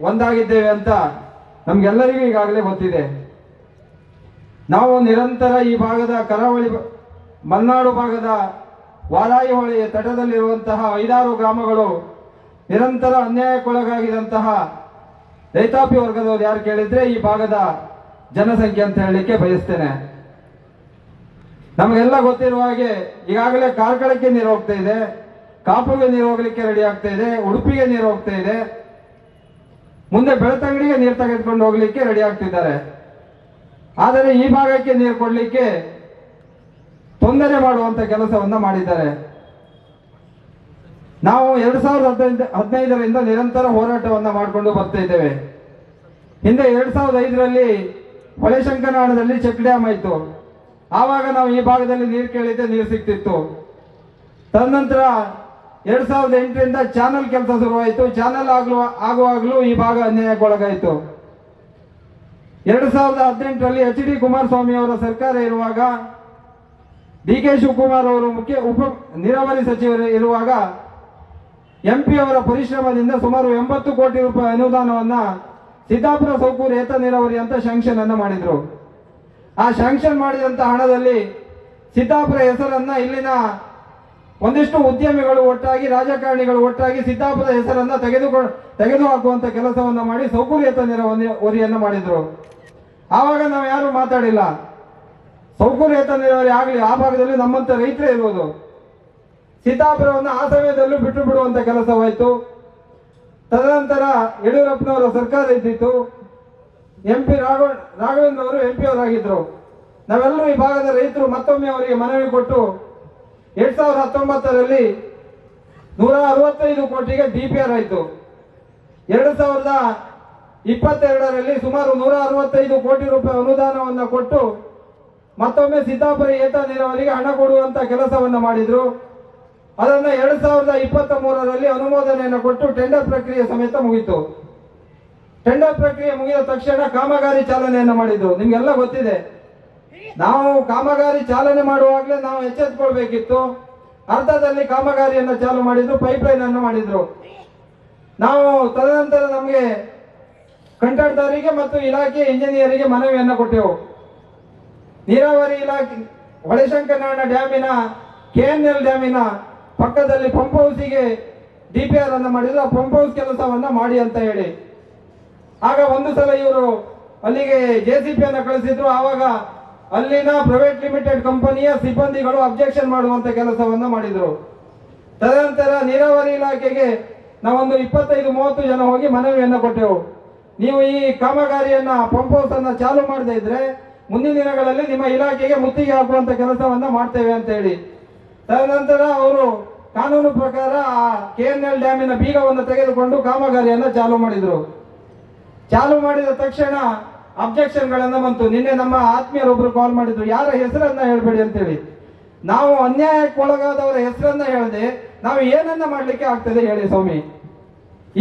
ಒಂದಾಗಿದ್ದೇವೆ ಅಂತ ನಮ್ಗೆಲ್ಲರಿಗೂ ಈಗಾಗಲೇ ಗೊತ್ತಿದೆ. ನಾವು ನಿರಂತರ ಈ ಭಾಗದ ಕರಾವಳಿ ಮಲೆನಾಡು ಭಾಗದ ವಾರಾಯಿ ಹೊಳೆಯ ತಟದಲ್ಲಿರುವಂತಹ 5-6 ಗ್ರಾಮಗಳು ನಿರಂತರ ಅನ್ಯಾಯಕ್ಕೊಳಗಾಗಿದಂತಹ ರೈತಾಪಿ ವರ್ಗದವರು ಯಾರು ಕೇಳಿದ್ರೆ ಈ ಭಾಗದ ಜನಸಂಖ್ಯೆ ಅಂತ ಹೇಳಲಿಕ್ಕೆ ಬಯಸ್ತೇನೆ. ನಮಗೆಲ್ಲ ಗೊತ್ತಿರುವ ಹಾಗೆ ಈಗಾಗಲೇ ಕಾರ್ಕಳಕ್ಕೆ ನೀರು ಹೋಗ್ತಾ ಇದೆ, ಕಾಪುಗೆ ನೀರು ಹೋಗ್ಲಿಕ್ಕೆ ರೆಡಿ ಆಗ್ತಾ ಇದೆ, ಉಡುಪಿಗೆ ನೀರು ಹೋಗ್ತಾ ಇದೆ, ಮುಂದೆ ಬೆಳ್ತಂಗಡಿಗೆ ನೀರು ತೆಗೆದುಕೊಂಡು ಹೋಗ್ಲಿಕ್ಕೆ ರೆಡಿ ಆಗ್ತಿದ್ದಾರೆ. ಆದರೆ ಈ ಭಾಗಕ್ಕೆ ನೀರು ಕೊಡ್ಲಿಕ್ಕೆ ತೊಂದರೆ ಮಾಡುವಂತ ಕೆಲಸವನ್ನ ಮಾಡಿದ್ದಾರೆ. ನಾವು 2015ರಿಂದ ನಿರಂತರ ಹೋರಾಟವನ್ನ ಮಾಡಿಕೊಂಡು ಬರ್ತಾ ಇದ್ದೇವೆ. ಹಿಂದೆ 2005ರಲ್ಲಿ ಹೊಳೆಶಂಕರನಾಳದಲ್ಲಿ ಚೆಕ್ ಡ್ಯಾಮ್ ಆಯಿತು. ಆವಾಗ ನಾವು ಈ ಭಾಗದಲ್ಲಿ ನೀರು ಕೇಳಿದ್ದೆ, ನೀರು ಸಿಗ್ತಿತ್ತು. ತದನಂತರ 2008ರಿಂದ ಚಾನಲ್ ಕೆಲಸ ಶುರುವಾಯಿತು. ಚಾನಲ್ ಆಗುವಾಗಲೂ ಈ ಭಾಗ ಅನ್ಯಾಯಕ್ಕೊಳಗಾಯಿತು. 2018ರಲ್ಲಿ HD ಕುಮಾರಸ್ವಾಮಿ ಅವರ ಸರ್ಕಾರ ಇರುವಾಗ, DK ಶಿವಕುಮಾರ್ ಅವರು ಉಪ ನೀರಾವರಿ ಸಚಿವರು ಇರುವಾಗ MP ಅವರ ಪರಿಶ್ರಮದಿಂದ ಸುಮಾರು 80 ಕೋಟಿ ರೂಪಾಯಿ ಅನುದಾನವನ್ನ ಸಿದ್ದಾಪುರ ಸೌಕೂರು ಏತ ನೀರಾವರಿ ಅಂತ ಶಾಂಕ್ಷನ್ ಅನ್ನು ಮಾಡಿದ್ರು. ಆ ಶಾಂಕ್ಷನ್ ಮಾಡಿದಂತ ಹಣದಲ್ಲಿ ಸಿದ್ದಾಪುರ ಹೆಸರನ್ನ ಇಲ್ಲಿನ ಒಂದಿಷ್ಟು ಉದ್ಯಮಿಗಳು ಒಟ್ಟಾಗಿ, ರಾಜಕಾರಣಿಗಳು ಒಟ್ಟಾಗಿ ಸಿದ್ದಾಪುರ ಹೆಸರನ್ನ ತೆಗೆದುಹಾಕುವಂತ ಕೆಲಸವನ್ನ ಮಾಡಿ ಸೌಕೂರು ಏತ ನೀರಾವರಿಯನ್ನು ಮಾಡಿದ್ರು. ಆವಾಗ ನಾವು ಯಾರು ಮಾತಾಡಿಲ್ಲ. ಸೌಕೂರು ಏತ ನೀರಾವರಿ ಆಗಲಿ, ಆ ಭಾಗದಲ್ಲಿ ನಮ್ಮಂತ ರೈತರೇ ಇರುವುದು. ಸಿದ್ದಾಪುರವನ್ನು ಆ ಸಮಯದಲ್ಲೂ ಬಿಟ್ಟು ಬಿಡುವಂತ ಕೆಲಸವಾಯಿತು. ತದನಂತರ ಯಡಿಯೂರಪ್ಪನವರ ಸರ್ಕಾರ ಇದ್ದಿತ್ತು. MP ರಾಘವೇಂದ್ರ ಅವರು MP ಅವರಾಗಿದ್ರು. ನಾವೆಲ್ಲರೂ ಈ ಭಾಗದ ರೈತರು ಮತ್ತೊಮ್ಮೆ ಅವರಿಗೆ ಮನವಿ ಕೊಟ್ಟು 2019ರಲ್ಲಿ 165 ಕೋಟಿಗೆ DPR ಆಯಿತು. 2022ರಲ್ಲಿ ಸುಮಾರು 165 ಕೋಟಿ ರೂಪಾಯಿ ಅನುದಾನವನ್ನು ಕೊಟ್ಟು ಮತ್ತೊಮ್ಮೆ ಸಿದ್ದಾಪುರ ಏತ ನೀರಾವರಿಗೆ ಹಣ ಕೊಡುವಂತ ಕೆಲಸವನ್ನ ಮಾಡಿದ್ರು. ಅದನ್ನ 2023ರಲ್ಲಿ ಅನುಮೋದನೆಯನ್ನು ಕೊಟ್ಟು ಟೆಂಡರ್ ಪ್ರಕ್ರಿಯೆ ಸಮೇತ ಮುಗಿತು. ಟೆಂಡರ್ ಪ್ರಕ್ರಿಯೆ ಮುಗಿದ ತಕ್ಷಣ ಕಾಮಗಾರಿ ಚಾಲನೆಯನ್ನು ಮಾಡಿದ್ರು. ನಿಮ್ಗೆಲ್ಲ ಗೊತ್ತಿದೆ. ನಾವು ಕಾಮಗಾರಿ ಚಾಲನೆ ಮಾಡುವಾಗಲೇ ನಾವು ಎಚ್ಚೆತ್ತುಕೊಳ್ಬೇಕಿತ್ತು. ಅರ್ಧದಲ್ಲಿ ಕಾಮಗಾರಿಯನ್ನು ಚಾಲು ಮಾಡಿದ್ರು, ಪೈಪ್ಲೈನ್ ಅನ್ನು ಮಾಡಿದ್ರು. ನಾವು ತದನಂತರ ನಮಗೆ ಕಂಟ್ರಾಕ್ಟರಿಗೆ ಮತ್ತು ಇಲಾಖೆ ಇಂಜಿನಿಯರಿಗೆ ಮನವಿಯನ್ನು ಕೊಟ್ಟೆವು. ನೀರಾವರಿ ಇಲಾಖೆ ಹೊಳೆಶಂಕರನಾಳ ಡ್ಯಾಮಿನ KNL ಡ್ಯಾಮಿನ ಪಕ್ಕದಲ್ಲಿ ಪಂಪ್ ಹೌಸಿಗೆ DPR ಅನ್ನು ಮಾಡಿದ್ರು. ಆ ಪಂಪ್ ಹೌಸ್ ಕೆಲಸವನ್ನ ಮಾಡಿ ಅಂತ ಹೇಳಿ. ಆಗ ಒಂದು ಸಲ ಇವರು ಅಲ್ಲಿಗೆ JCB ಅನ್ನು ಕಳಿಸಿದ್ರು. ಆವಾಗ ಅಲ್ಲಿನ ಪ್ರೈವೇಟ್ ಲಿಮಿಟೆಡ್ ಕಂಪನಿಯ ಸಿಬ್ಬಂದಿಗಳು ಅಬ್ಜೆಕ್ಷನ್ ಮಾಡುವಂತ ಕೆಲಸವನ್ನ ಮಾಡಿದ್ರು. ತದನಂತರ ನೀರಾವರಿ ಇಲಾಖೆಗೆ ನಾವೊಂದು 25-30 ಜನ ಹೋಗಿ ಮನವಿಯನ್ನು ಕೊಟ್ಟೆವು. ನೀವು ಈ ಕಾಮಗಾರಿಯನ್ನ ಪಂಪ್ ಹೌಸ್ ಅನ್ನ ಚಾಲು ಮಾಡದೇ ಇದ್ರೆ ಮುಂದಿನ ದಿನಗಳಲ್ಲಿ ನಿಮ್ಮ ಇಲಾಖೆಗೆ ಮುತ್ತಿಗೆ ಹಾಕುವಂತ ಕೆಲಸವನ್ನ ಮಾಡ್ತೇವೆ ಅಂತ ಹೇಳಿ. ತದನಂತರ ಅವರು ಕಾನೂನು ಪ್ರಕಾರ ಆ KNL ಡ್ಯಾಮಿನ ಬೀಗವನ್ನು ತೆಗೆದುಕೊಂಡು ಕಾಮಗಾರಿಯನ್ನ ಚಾಲು ಮಾಡಿದ್ರು. ಚಾಲು ಮಾಡಿದ ತಕ್ಷಣ ಅಬ್ಜೆಕ್ಷನ್ ಗಳನ್ನ ಬಂತು. ನಿನ್ನೆ ನಮ್ಮ ಆತ್ಮೀಯರೊಬ್ರು ಕಾಲ್ ಮಾಡಿದ್ರು, ಯಾರ ಹೆಸರನ್ನ ಹೇಳ್ಬೇಡಿ ಅಂತೇಳಿ. ನಾವು ಅನ್ಯಾಯಕ್ಕೊಳಗಾದವರ ಹೆಸರನ್ನ ಹೇಳದೆ ನಾವು ಏನನ್ನ ಮಾಡ್ಲಿಕ್ಕೆ ಆಗ್ತದೆ ಹೇಳಿ ಸ್ವಾಮಿ?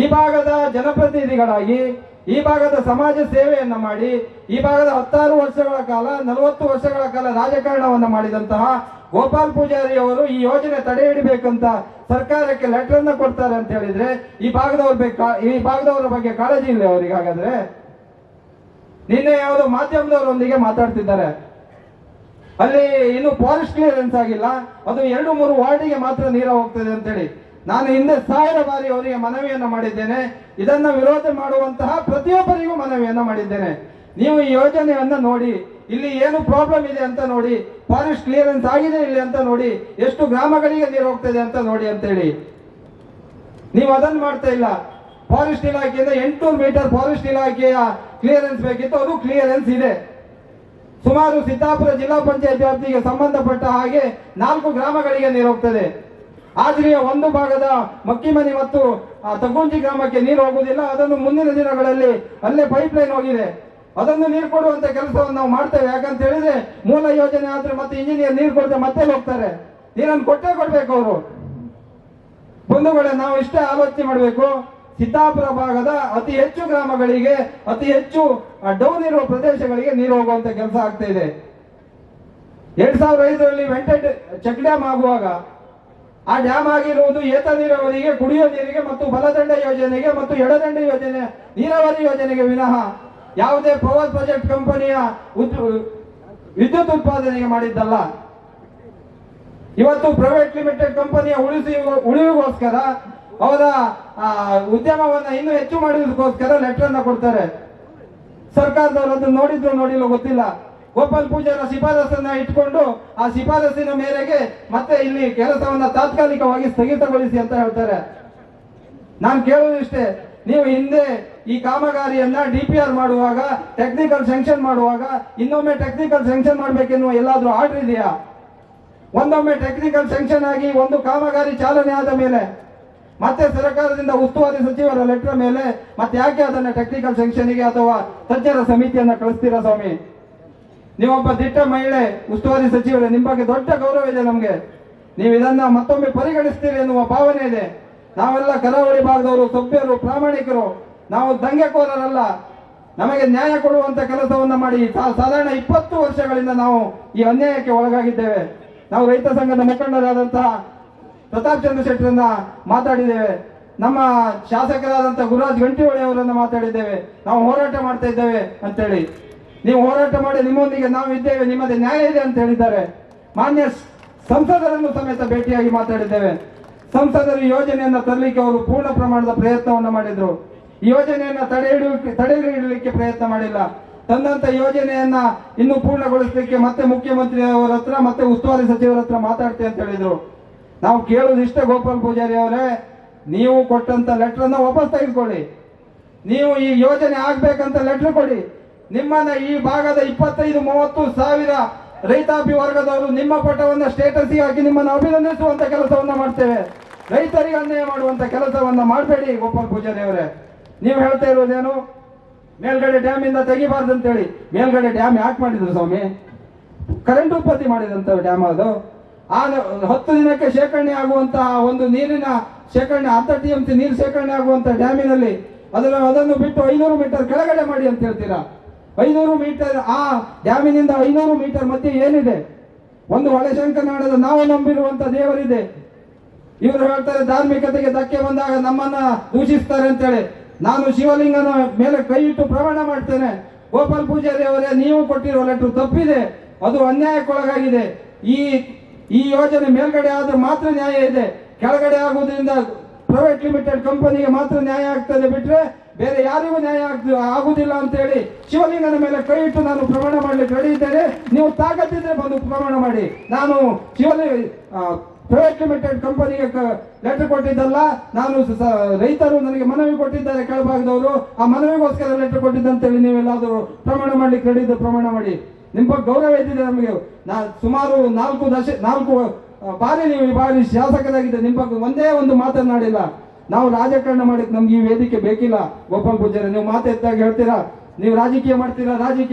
ಈ ಭಾಗದ ಜನಪ್ರತಿನಿಧಿಗಳಾಗಿ, ಈ ಭಾಗದ ಸಮಾಜ ಸೇವೆಯನ್ನ ಮಾಡಿ, ಈ ಭಾಗದ 16 ವರ್ಷಗಳ ಕಾಲ 40 ವರ್ಷಗಳ ಕಾಲ ರಾಜಕಾರಣವನ್ನ ಮಾಡಿದಂತಹ ಗೋಪಾಲ್ ಪೂಜಾರಿ ಅವರು ಈ ಯೋಜನೆ ತಡೆ ಹಿಡಿಬೇಕಂತ ಸರ್ಕಾರಕ್ಕೆ ಲೆಟರ್ ಅನ್ನ ಕೊಡ್ತಾರೆ ಅಂತ ಹೇಳಿದ್ರೆ ಈ ಭಾಗದವರ ಬಗ್ಗೆ ಕಾಳಜಿ ಇಲ್ಲ ಅವರಿಗೆ? ಹಾಗಾದ್ರೆ ನಿನ್ನೆ ಯಾವುದೋ ಮಾಧ್ಯಮದವರೊಂದಿಗೆ ಮಾತಾಡ್ತಿದ್ದಾರೆ. ಅಲ್ಲಿ ಇನ್ನು ಫಾರೆಸ್ಟ್ ಕ್ಲಿಯರೆನ್ಸ್ ಆಗಿಲ್ಲ, ಅದು 2-3 ವಾರ್ಡಿಗೆ ಮಾತ್ರ ನೀರು ಹೋಗ್ತದೆ ಅಂತ ಹೇಳಿ. ನಾನು ಹಿಂದೆ 1000 ಬಾರಿ ಅವರಿಗೆ ಮನವಿಯನ್ನ ಮಾಡಿದ್ದೇನೆ. ಇದನ್ನ ವಿರೋಧ ಮಾಡುವಂತಹ ಪ್ರತಿಯೊಬ್ಬರಿಗೂ ಮನವಿಯನ್ನ ಮಾಡಿದ್ದೇನೆ. ನೀವು ಈ ಯೋಜನೆಯನ್ನ ನೋಡಿ, ಇಲ್ಲಿ ಏನು ಪ್ರಾಬ್ಲಮ್ ಇದೆ ಅಂತ ನೋಡಿ, ಫಾರೆಸ್ಟ್ ಕ್ಲಿಯರೆನ್ಸ್ ಆಗಿದೆ ಇಲ್ಲಿ ಅಂತ ನೋಡಿ, ಎಷ್ಟು ಗ್ರಾಮಗಳಿಗೆ ನೀರು ಹೋಗ್ತದೆ ಅಂತ ನೋಡಿ ಅಂತ ಹೇಳಿ. ನೀವು ಅದನ್ನು ಮಾಡ್ತಾ ಇಲ್ಲ. ಫಾರೆಸ್ಟ್ ಇಲಾಖೆಯಿಂದ 800 ಮೀಟರ್ ಫಾರೆಸ್ಟ್ ಇಲಾಖೆಯ ಕ್ಲಿಯರೆನ್ಸ್ ಬೇಕಿತ್ತು, ಅದು ಕ್ಲಿಯರೆನ್ಸ್ ಇದೆ. ಸುಮಾರು ಸಿದ್ದಾಪುರ ಜಿಲ್ಲಾ ಪಂಚಾಯತ್ ವ್ಯಾಪ್ತಿಗೆ ಸಂಬಂಧಪಟ್ಟ ಹಾಗೆ 4 ಗ್ರಾಮಗಳಿಗೆ ನೀರು ಹೋಗ್ತದೆ. ಆದ್ರಿಯ ಒಂದು ಭಾಗದ ಮಕ್ಕಿಮನಿ ಮತ್ತು ತಗ್ಗುಂಜಿ ಗ್ರಾಮಕ್ಕೆ ನೀರು ಹೋಗುವುದಿಲ್ಲ. ಅದನ್ನು ಮುಂದಿನ ದಿನಗಳಲ್ಲಿ ಅಲ್ಲೇ ಪೈಪ್ ಲೈನ್ ಹೋಗಿದೆ, ಅದನ್ನು ನೀರು ಕೊಡುವಂತ ಕೆಲಸವನ್ನು ನಾವು ಮಾಡ್ತೇವೆ. ಯಾಕಂತ ಹೇಳಿದ್ರೆ ಮೂಲ ಯೋಜನೆ ಆದ್ರೆ ಮತ್ತೆ ಇಂಜಿನಿಯರ್ ನೀರು ಕೊಡದೆ ಮತ್ತೆ ಹೋಗ್ತಾರೆ. ನೀರನ್ನು ಕೊಟ್ಟೇ ಕೊಡ್ಬೇಕು ಅವರು. ಬಂಧುಗಳೇ, ನಾವು ಇಷ್ಟೇ ಆಲೋಚನೆ ಮಾಡಬೇಕು. ಸಿದ್ದಾಪುರ ಭಾಗದ ಅತಿ ಹೆಚ್ಚು ಗ್ರಾಮಗಳಿಗೆ, ಅತಿ ಹೆಚ್ಚು ಡೌನ್ ಇರುವ ಪ್ರದೇಶಗಳಿಗೆ ನೀರು ಹೋಗುವಂತ ಕೆಲಸ ಆಗ್ತಾ ಇದೆ. 2005ರಲ್ಲಿ ವೆಂಟೆಡ್ ಚೆಕ್ ಡ್ಯಾಮ್ ಆಗುವಾಗ ಆ ಡ್ಯಾಮ್ ಆಗಿರುವುದು ಏತ ನೀರಾವರಿಗೆ, ಕುಡಿಯುವ ನೀರಿಗೆ ಮತ್ತು ಬಲದಂಡ ಯೋಜನೆಗೆ ಮತ್ತು ಎಡದಂಡ ಯೋಜನೆ ನೀರಾವರಿ ಯೋಜನೆಗೆ ವಿನಃ ಯಾವುದೇ ಪವರ್ ಪ್ರಾಜೆಕ್ಟ್ ಕಂಪನಿಯ ವಿದ್ಯುತ್ ಉತ್ಪಾದನೆಗೆ ಮಾಡಿದ್ದಲ್ಲ. ಇವತ್ತು ಪ್ರೈವೇಟ್ ಲಿಮಿಟೆಡ್ ಕಂಪನಿಯ ಉಳಿವಿಗೋಸ್ಕರ ಅವರ ಉದ್ಯಮವನ್ನ ಇನ್ನೂ ಹೆಚ್ಚು ಮಾಡೋದಕ್ಕೋಸ್ಕರ ಲೆಟರ್ ಅನ್ನ ಕೊಡ್ತಾರೆ. ಸರ್ಕಾರದವರು ಅದನ್ನು ನೋಡಿದ್ರು ನೋಡಿಲ್ಲ ಗೊತ್ತಿಲ್ಲ. ಗೋಪಾಲ್ ಪೂಜಾರ ಶಿಫಾರಸನ್ನ ಇಟ್ಕೊಂಡು ಆ ಶಿಫಾರಸಿನ ಮೇರೆಗೆ ಮತ್ತೆ ಇಲ್ಲಿ ಕೆಲಸವನ್ನ ತಾತ್ಕಾಲಿಕವಾಗಿ ಸ್ಥಗಿತಗೊಳಿಸಿ ಅಂತ ಹೇಳ್ತಾರೆ. ನಾನು ಕೇಳುವುದಿಷ್ಟೇ, ನೀವು ಹಿಂದೆ ಈ ಕಾಮಗಾರಿಯನ್ನ DPR ಮಾಡುವಾಗ, ಟೆಕ್ನಿಕಲ್ ಸ್ಯಾಂಕ್ಷನ್ ಮಾಡುವಾಗ ಇನ್ನೊಮ್ಮೆ ಟೆಕ್ನಿಕಲ್ ಸ್ಯಾಂಕ್ಷನ್ ಮಾಡ್ಬೇಕೆನ್ನುವ ಎಲ್ಲಾದ್ರೂ ಆರ್ಡರ್ ಇದೆಯಾ? ಒಂದೊಮ್ಮೆ ಟೆಕ್ನಿಕಲ್ ಸ್ಯಾಂಕ್ಷನ್ ಆಗಿ ಒಂದು ಕಾಮಗಾರಿ ಚಾಲನೆ ಆದ ಮೇಲೆ ಮತ್ತೆ ಸರ್ಕಾರದಿಂದ ಉಸ್ತುವಾರಿ ಸಚಿವರ ಲೆಟರ್ ಮೇಲೆ ಮತ್ತೆ ಯಾಕೆ ಅದನ್ನ ಟೆಕ್ನಿಕಲ್ ಸ್ಯಾಂಕ್ಷನ್ಗೆ ಅಥವಾ ತಜ್ಞರ ಸಮಿತಿಯನ್ನ ಕಳಿಸ್ತೀರಾ ಸ್ವಾಮಿ? ನೀವೊಬ್ಬ ದಿಟ್ಟ ಮಹಿಳೆ, ಉಸ್ತುವಾರಿ ಸಚಿವರೇ, ನಿಮ್ಮ ಬಗ್ಗೆ ದೊಡ್ಡ ಗೌರವ ಇದೆ ನಮ್ಗೆ. ನೀವು ಇದನ್ನ ಮತ್ತೊಮ್ಮೆ ಪರಿಗಣಿಸ್ತೀರಿ ಎನ್ನುವ ಭಾವನೆ ಇದೆ. ನಾವೆಲ್ಲ ಕರಾವಳಿ ಭಾಗದವರು ಸಭ್ಯರು, ಪ್ರಾಮಾಣಿಕರು, ನಾವು ದಂಗೆಕೋರರಲ್ಲ. ನಮಗೆ ನ್ಯಾಯ ಕೊಡುವಂತ ಕೆಲಸವನ್ನ ಮಾಡಿ ಸಾಧಾರಣ 20 ವರ್ಷಗಳಿಂದ ನಾವು ಈ ಅನ್ಯಾಯಕ್ಕೆ ಒಳಗಾಗಿದ್ದೇವೆ. ನಾವು ರೈತ ಸಂಘದ ಮುಖಂಡರಾದಂತಹ ಪ್ರತಾಪ್ ಚಂದ್ರ ಶೆಟ್ಟರನ್ನ ಮಾತಾಡಿದ್ದೇವೆ, ನಮ್ಮ ಶಾಸಕರಾದಂತಹ ಗುರುರಾಜ್ ಗಂಟಿಹೊಳಿ ಅವರನ್ನ ಮಾತಾಡಿದ್ದೇವೆ. ನಾವು ಹೋರಾಟ ಮಾಡ್ತಾ ಇದ್ದೇವೆ ಅಂತೇಳಿ, ನೀವು ಹೋರಾಟ ಮಾಡಿ ನಿಮ್ಮೊಂದಿಗೆ ನಾವು ಇದ್ದೇವೆ, ನಿಮ್ಮದೇ ನ್ಯಾಯ ಇದೆ ಅಂತ ಹೇಳಿದ್ದಾರೆ. ಮಾನ್ಯ ಸಂಸದರನ್ನು ಸಮೇತ ಭೇಟಿಯಾಗಿ ಮಾತಾಡಿದ್ದೇವೆ. ಸಂಸದರು ಯೋಜನೆಯನ್ನ ತರಲಿಕ್ಕೆ ಅವರು ಪೂರ್ಣ ಪ್ರಮಾಣದ ಪ್ರಯತ್ನವನ್ನ ಮಾಡಿದ್ರು. ಈ ಯೋಜನೆಯನ್ನ ತಡೆ ಹಿಡಿಯಲಿಕ್ಕೆ ಪ್ರಯತ್ನ ಮಾಡಿಲ್ಲ. ತಂದಂತ ಯೋಜನೆಯನ್ನ ಇನ್ನು ಪೂರ್ಣಗೊಳಿಸಲಿಕ್ಕೆ ಮತ್ತೆ ಮುಖ್ಯಮಂತ್ರಿ ಅವರ ಹತ್ರ ಮತ್ತೆ ಉಸ್ತುವಾರಿ ಸಚಿವರ ಹತ್ರ ಮಾತಾಡ್ತೆ ಅಂತ ಹೇಳಿದ್ರು. ನಾವು ಕೇಳುವುದಿಷ್ಟೇ, ಗೋಪಾಲ್ ಪೂಜಾರಿ ಅವರೇ, ನೀವು ಕೊಟ್ಟಂತ ಲೆಟರ್ ಅನ್ನ ವಾಪಸ್ ತೆಗೆದುಕೊಳ್ಳಿ. ನೀವು ಈ ಯೋಜನೆ ಆಗ್ಬೇಕಂತ ಲೆಟರ್ ಕೊಡಿ. ನಿಮ್ಮನ್ನ ಈ ಭಾಗದ 25-30 ಸಾವಿರ ರೈತಾಪಿ ವರ್ಗದವರು ನಿಮ್ಮ ಪಟವನ್ನ ಸ್ಟೇಟಸ್ ಹಾಕಿ ನಿಮ್ಮನ್ನು ಅಭಿನಂದಿಸುವಂತ ಕೆಲಸವನ್ನ ಮಾಡ್ತೇವೆ. ರೈತರಿಗೆ ಅನ್ಯಾಯ ಮಾಡುವಂತ ಕೆಲಸವನ್ನ ಮಾಡಬೇಡಿ ಗೋಪಾಲ್ ಪೂಜಾರಿ ಅವರೇ. ನೀವು ಹೇಳ್ತಾ ಇರೋದೇನು, ಮೇಲ್ಗಡೆ ಡ್ಯಾಮ್ ಇಂದ ತೆಗಿಬಾರ್ದು ಅಂತೇಳಿ. ಮೇಲ್ಗಡೆ ಡ್ಯಾಮ್ ಯಾಕೆ ಮಾಡಿದ್ರು ಸ್ವಾಮಿ? ಕರೆಂಟ್ ಉತ್ಪತ್ತಿ ಮಾಡಿದಂತ ಡ್ಯಾಮ್ ಅದು. ಆ 10 ದಿನಕ್ಕೆ ಶೇಖರಣೆ ಆಗುವಂತಹ ಒಂದು ನೀರಿನ ಶೇಖರಣೆ, 10 TMC ನೀರು ಶೇಖರಣೆ ಆಗುವಂತ ಡ್ಯಾಮಿನಲ್ಲಿ ಅದನ್ನು ಬಿಟ್ಟು 500 ಮೀಟರ್ ಕೆಳಗಡೆ ಮಾಡಿ ಅಂತ ಹೇಳ್ತೀರಾ? 500 ಮೀಟರ್, ಆ ಡ್ಯಾಮಿನಿಂದ 500 ಮೀಟರ್ ಮಧ್ಯೆ ಏನಿದೆ? ಒಂದು ಹೊಳೆಶಂಕರನಾಡದ ನಾವು ನಂಬಿರುವಂತ ದೇವರಿದೆ. ಇವರು ಹೇಳ್ತಾರೆ ಧಾರ್ಮಿಕತೆಗೆ ಧಕ್ಕೆ ಬಂದಾಗ ನಮ್ಮನ್ನ ದೂಷಿಸ್ತಾರೆ ಅಂತೇಳಿ. ನಾನು ಶಿವಲಿಂಗನ ಮೇಲೆ ಕೈ ಇಟ್ಟು ಪ್ರಮಾಣ ಮಾಡ್ತೇನೆ, ಗೋಪಾಲ್ ಪೂಜಾರಿ ಅವರೇ, ನೀವು ಕೊಟ್ಟಿರುವ ಲೆಟರ್ ತಪ್ಪಿದೆ, ಅದು ಅನ್ಯಾಯಕ್ಕೊಳಗಾಗಿದೆ. ಈ ಯೋಜನೆ ಮೇಲ್ಗಡೆ ಆದ್ರೆ ಮಾತ್ರ ನ್ಯಾಯ ಇದೆ, ಕೆಳಗಡೆ ಆಗುವುದರಿಂದ ಪ್ರೈವೇಟ್ ಲಿಮಿಟೆಡ್ ಕಂಪನಿಗೆ ಮಾತ್ರ ನ್ಯಾಯ ಆಗ್ತದೆ, ಬಿಟ್ರೆ ಬೇರೆ ಯಾರಿಗೂ ನ್ಯಾಯ ಆಗುದಿಲ್ಲ ಅಂತ ಹೇಳಿ ಶಿವಲಿಂಗನ ಮೇಲೆ ಕೈ ಇಟ್ಟು ನಾನು ಪ್ರಮಾಣ ಮಾಡ್ಲಿಕ್ಕೆ ರೆಡಿ ಇದ್ದೇನೆ. ನೀವು ತಾಕತ್ತಿದ್ರೆ ಬಂದು ಪ್ರಮಾಣ ಮಾಡಿ. ನಾನು ಪ್ರೈವೇಟ್ ಲಿಮಿಟೆಡ್ ಕಂಪನಿಗೆ ಲೆಟರ್ ಕೊಟ್ಟಿದ್ದಲ್ಲ, ನಾನು ರೈತರು ನನಗೆ ಮನವಿ ಕೊಟ್ಟಿದ್ದಾರೆ ಕೆಳಭಾಗದವರು, ಆ ಮನವಿಗೋಸ್ಕರ ಲೆಟರ್ ಕೊಟ್ಟಿದ್ದಂತೇಳಿ ನೀವೆಲ್ಲಾದರೂ ಪ್ರಮಾಣ ಮಾಡ್ಲಿಕ್ಕೆ ರೆಡಿ ಇದ್ದು ಪ್ರಮಾಣ ಮಾಡಿ. ನಿಮ್ಮ ಬಗ್ಗೆ ಗೌರವ ಇದ್ದಿದೆ ನಮಗೆ. ಸುಮಾರು 4 ಬಾರಿ ನೀವು ಈ ಬಾರಿ ಶಾಸಕರಾಗಿದ್ದೆ, ನಿಮ್ಮ ಬಗ್ಗೆ ಒಂದೇ ಒಂದು ಮಾತನಾಡಿಲ್ಲ. ನಾವು ರಾಜಕಾರಣ ಮಾಡಿಕ್ ನಮ್ಗೆ ಈ ವೇದಿಕೆ ಬೇಕಿಲ್ಲ ಗೋಪಾಲ್ ಪೂಜಾರಿ. ನೀವು ಮಾತೆತ್ತಾಗ ಹೇಳ್ತೀರಾ ನೀವು ರಾಜಕೀಯ ಮಾಡ್ತೀರಾ